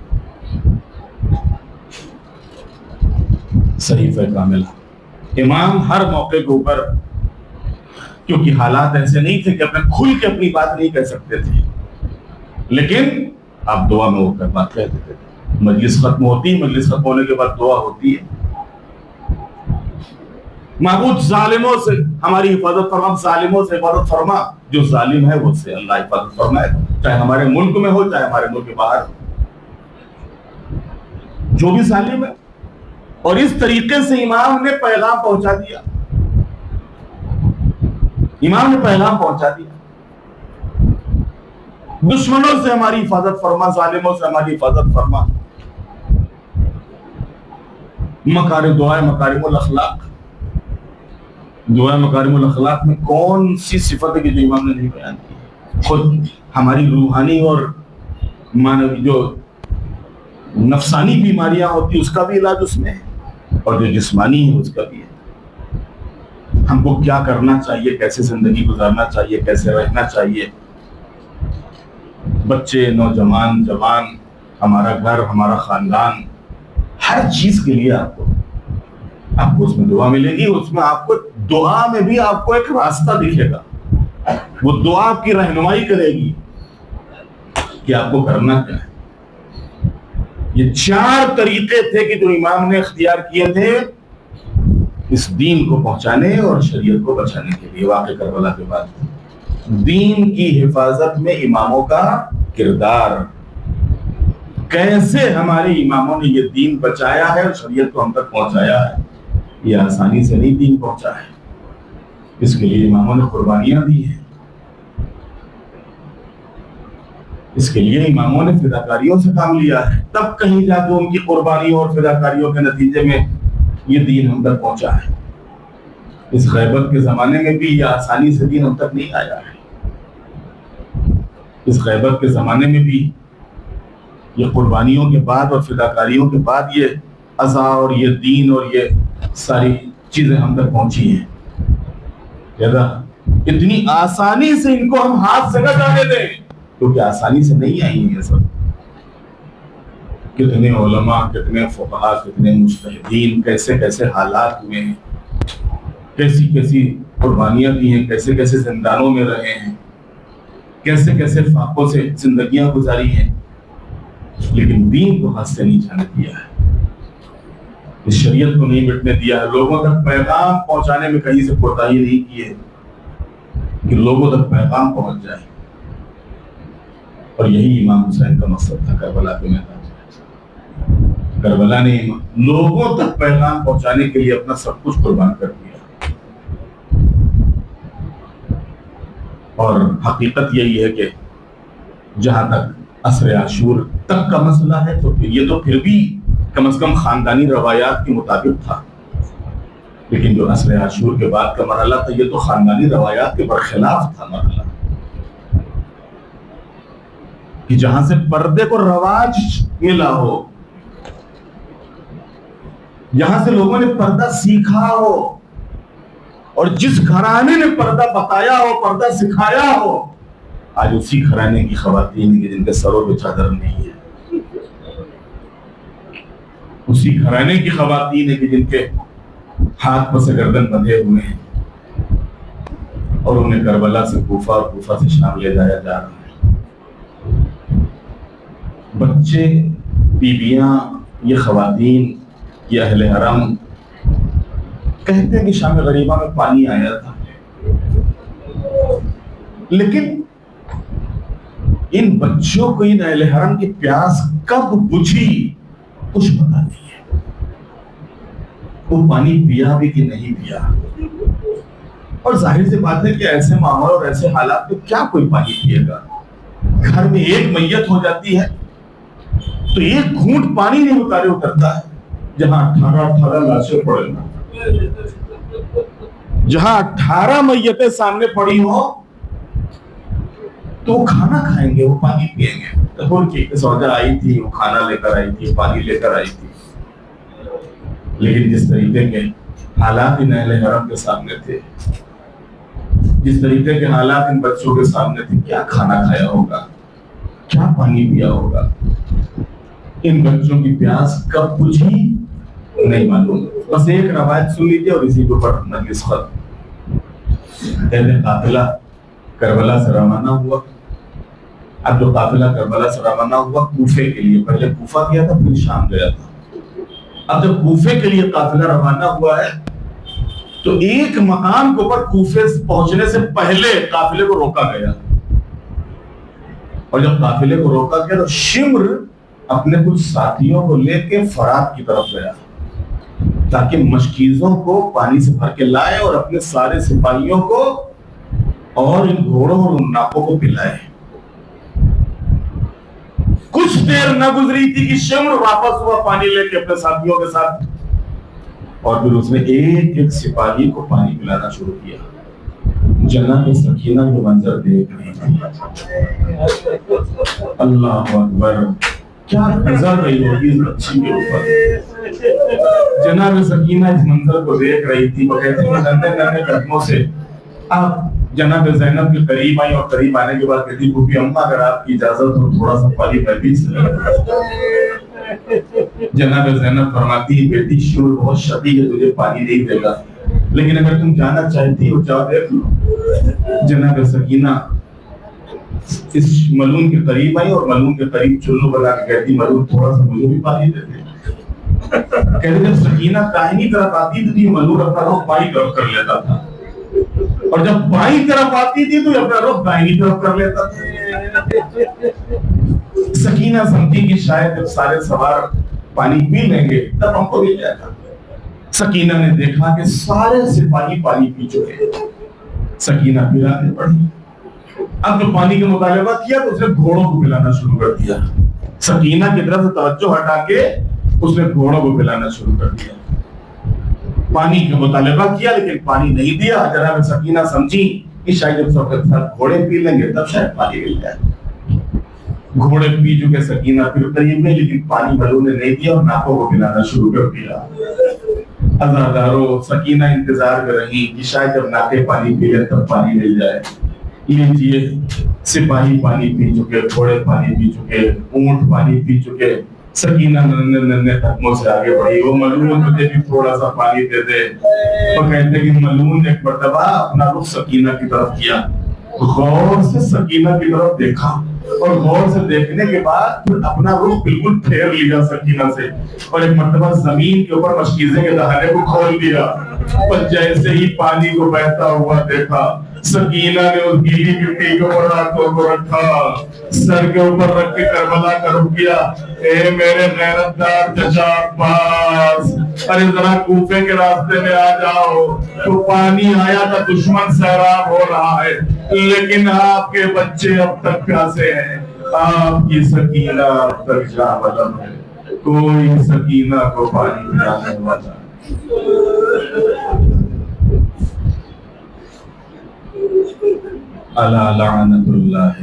صحیفہ کاملہ. امام ہر موقع کے اوپر, کیونکہ حالات ایسے نہیں تھے کہ اپنے کھل کے اپنی بات نہیں کہہ سکتے تھے, لیکن آپ دعا میں وہ کر بات کہہ دیتے تھے. مجلس ختم ہوتی, مجلس ختم ہونے کے بعد دعا ہوتی ہے. معبود ظالموں سے ہماری حفاظت فرما, ظالموں سے حفاظت فرما. جو ظالم ہے وہ سے اللہ حفاظت فرمائے, چاہے ہمارے ملک میں ہو چاہے ہمارے ملک کے باہر ہو, جو بھی ظالم ہے. اور اس طریقے سے امام نے پیغام پہنچا دیا. امام نے پیغام پہنچا دیا. دشمنوں سے ہماری حفاظت فرما, ظالموں سے ہماری حفاظت فرما. مکارم الاخلاق. دعائیں مکارم الاخلاق میں کون سی صفت ہے کہ جو امام نے نہیں بیان کی. خود ہماری روحانی اور مانوی جو نفسانی بیماریاں ہوتی اس کا بھی علاج اس میں ہے، اور جو جسمانی ہے اس کا بھی ہے۔ ہم کو کیا کرنا چاہیے، کیسے زندگی گزارنا چاہیے، کیسے رہنا چاہیے، بچے، نوجوان، جوان، ہمارا گھر، ہمارا خاندان، ہر چیز کے لیے آپ کو اس میں دعا ملے گی۔ اس میں آپ کو دعا میں بھی آپ کو ایک راستہ دکھے گا، وہ دعا آپ کی رہنمائی کرے گی کہ آپ کو کرنا کیا ہے۔ یہ 4 طریقے تھے کہ جو امام نے اختیار کیے تھے اس دین کو پہنچانے اور شریعت کو بچانے کے لیے۔ واقع کربلا کے بعد دین کی حفاظت میں اماموں کا کردار، کیسے ہمارے اماموں نے یہ دین بچایا ہے اور شریعت کو ہم تک پہنچایا ہے۔ یہ آسانی سے نہیں دین پہنچا ہے، اس کے لیے اماموں نے قربانیاں دی ہیں، اس کے لیے اماموں نے فداکاریوں سے کام لیا ہے، تب کہیں جا کے ان کی قربانیوں اور فداکاریوں کے نتیجے میں یہ دین ہم تک پہنچا ہے۔ اس غیبت کے زمانے میں بھی یہ آسانی سے دین ہم تک نہیں آیا ہے۔ اس غیبت کے زمانے میں بھی یہ قربانیوں کے بعد اور فداکاریوں کے بعد یہ عزا اور یہ دین اور یہ ساری چیزیں ہم تک پہنچی ہیں۔ اتنی آسانی سے ان کو ہم ہاتھ سے نہ جانے دیں، کیونکہ آسانی سے نہیں آئی ہیں یہ سب۔ کتنے علماء، کتنے فقہاء، کتنے مجتہدین، کیسے کیسے حالات ہوئے ہیں، کیسی کیسی قربانیاں دی ہیں، کیسے کیسے زندانوں میں رہے ہیں، کیسے کیسے فاقوں سے زندگیاں گزاری ہیں، لیکن دین کو ہاتھ سے نہیں جانے دیا ہے، اس شریعت کو نہیں مٹنے دیا ہے، لوگوں تک پیغام پہنچانے میں کہیں سے کوتاہی نہیں کی ہے کہ لوگوں تک پیغام پہنچ جائے۔ اور یہی امام حسین کا مقصد تھا کربلا کے میدان میں۔ کربلا نے لوگوں تک پیغام پہنچانے کے لیے اپنا سب کچھ قربان کر دیا، اور حقیقت یہی ہے کہ جہاں تک عصر عاشور تک کا مسئلہ ہے تو یہ تو پھر بھی کم از کم خاندانی روایات کے مطابق تھا، لیکن جو عصر عاشور کے بعد کا مرحلہ تھا یہ تو خاندانی روایات کے برخلاف تھا مرحلہ، کہ جہاں سے پردے کو رواج ملا ہو، جہاں سے لوگوں نے پردہ سیکھا ہو، اور جس گھرانے نے پردہ بتایا ہو، پردہ سکھایا ہو، آج اسی گھرانے کی خواتین کی جن کے سروں پہ چادر نہیں ہے، اسی گھرانے کی خواتین ہے کہ جن کے ہاتھ پر سے گردن بندھے ہوئے ہیں، اور انہیں کربلا سے کوفہ اور کوفہ سے شام لے جایا جا رہا ہے۔ بچے، بیویاں، یہ خواتین، یہ اہل حرم کہتے ہیں کہ شام غریبہ میں پانی آیا تھا، لیکن ان بچوں کو، ان اہل حرم کی پیاس کب بجھی کچھ پتا نہیں ہے، وہ پانی پیا بھی کہ نہیں پیا۔ اور ظاہر سی بات ہے کہ ایسے ماحول اور ایسے حالات میں کیا کوئی پانی پیے گا؟ گھر میں ایک میت ہو جاتی ہے تو ایک گھونٹ پانی نہیں اترتا ہے، جہاں 18 لاشیں پڑے ہیں، جہاں 18 میتیں سامنے پڑی ہوں تو وہ کھانا کھائیں گے، وہ پانی پیئیں گے۔ تو ان کی سوجا آئی تھی، وہ کھانا لے کر آئی تھی، پانی لے کر آئی تھی، لیکن جس طریقے کے حالات ان اہل حرم کے سامنے تھے، جس طریقے کے حالات ان بچوں کے سامنے تھے، کیا کھانا کھایا ہوگا، کیا پانی پیا ہوگا، ان بچوں کی پیاس کب بجھی نہیں معلوم۔ بس ایک روایت سن لیجیے اور اسی کے اوپر مجلس ختم۔ کہتے ہیں قافلہ کربلا سے روانہ ہوا۔ اب جو قافلہ کربلا سے روانہ ہوا کوفے کے لیے، پہلے کوفہ گیا تھا پھر شام گیا تھا، اب جب کوفے کے لیے قافلہ روانہ ہوا ہے تو ایک مقام کے اوپر کوفے پہنچنے سے پہلے قافلے کو روکا گیا، اور جب قافلے کو روکا گیا تو شمر اپنے کچھ ساتھیوں کو لے کے فرات کی طرف گیا تاکہ مشکیزوں کو پانی سے بھر کے لائے اور اپنے سارے سپاہیوں کو اور ان گھوڑوں اور ان ناکوں کو پلائے۔ کچھ دیر نہ گزری تھی کہ شمر واپس ہوا پانی لے کے اپنے ساتھیوں کے ساتھ، اور پھر اس نے ایک ایک سپاہی کو پانی پلانا شروع کیا۔ جنت سکینہ جو منظر دیکھ رہی تھی، اللہ اکبر، کیا نظر رہی ہوگی اس بچی کے اوپر. جناب سکینہ اس منظر کو دیکھ رہی تھی. وہ کہتی ہیں ننھے ننھے قدموں سے آپ جناب زینب کے قریب آئی اور قریب آنے کے بعد کہتی پھوپھی اماں اگر آپ کی اجازت ہو تھوڑا سا پانی میں بھی سے. جناب زینب فرماتی بیٹی شور بہت شدید ہے تجھے پانی نہیں دے گا لیکن اگر تم جانا چاہتی ہو جاؤ دیکھ لو. جناب سکینہ اس ملون کے قریب آئی اور ملون کے قریب چلو بنا کے کہتی ملون تھوڑا سا مجھے بھی پانی دے دے. کہتے جب سکینہ دائیں طرف آتی تھی ملون اپنا رخ بائیں طرف کر لیتا تھا اور جب بائیں طرف آتی تھی تو اپنا رخ دائیں طرف کر لیتا تھا. سکینہ سمجھی کہ شاید جب سارے سوار پانی پی لیں گے تب ہم کو مل جائے گا. سکینہ نے دیکھا کہ سارے سپاہی پانی پی چکے. سکینہ پلانے پڑی. اب جو پانی کا مطالبہ کیا تو اس نے گھوڑوں کو پلانا شروع کر دیا. سکینہ کی طرف سے توجہ ہٹا کے اس نے گھوڑوں کو پلانا شروع کر دیا. پانی کا مطالبہ کیا لیکن پانی نہیں دیا. جناب سکینہ سمجھی کہ شاید جب سب کے ساتھ گھوڑے پی لیں گے تب شاید پانی مل جائے. گھوڑے پی چکے سکینہ پھر قریب میں لیکن پانی ملون نے نہیں دیا اور ناکوں کو پلانا شروع کر دیا. عزادارو سکینہ انتظار کر رہی کہ شاید جب ناکے پانی پی لیں تب پانی مل جائے. لیجیے سپاہی پانی پی چکے, گھوڑے پانی پی چکے, اونٹ پانی پی چکے. سکینہ ننھے ننھے قدموں سے آگے بڑھی. وہ ملون مجھے بھی تھوڑا سا پانی دے دے. وہ کہتے کہ ملون نے ایک مرتبہ اپنا رخ سکینہ کی طرف کیا, غور سے سکینہ کی طرف دیکھا اور غور سے دیکھنے کے بعد پھر اپنا رخ بالکل پھیر لیا سکینہ سے اور ایک مرتبہ زمین کے اوپر مشکیزے کے دہانے کو کھول دیا. اور جیسے ہی پانی کو بہتا ہوا دیکھا سکینہ نے اس گیلی مٹی کے اوپر ہاتھوں کو رکھا, سر کے اوپر رکھ کے کربلا کا رخ کیا. اے میرے غیرت دار چچا عباس, ارے ذرا کوفے کے راستے میں آ جاؤ. تو پانی آیا تھا, دشمن سیراب ہو رہا ہے لیکن آپ کے بچے اب تک پیاسے ہیں. آپ کی سکینہ اب تک جاں بلم ہے, کوئی سکینہ کو پانی پلانے والا. الا لعنت اللہ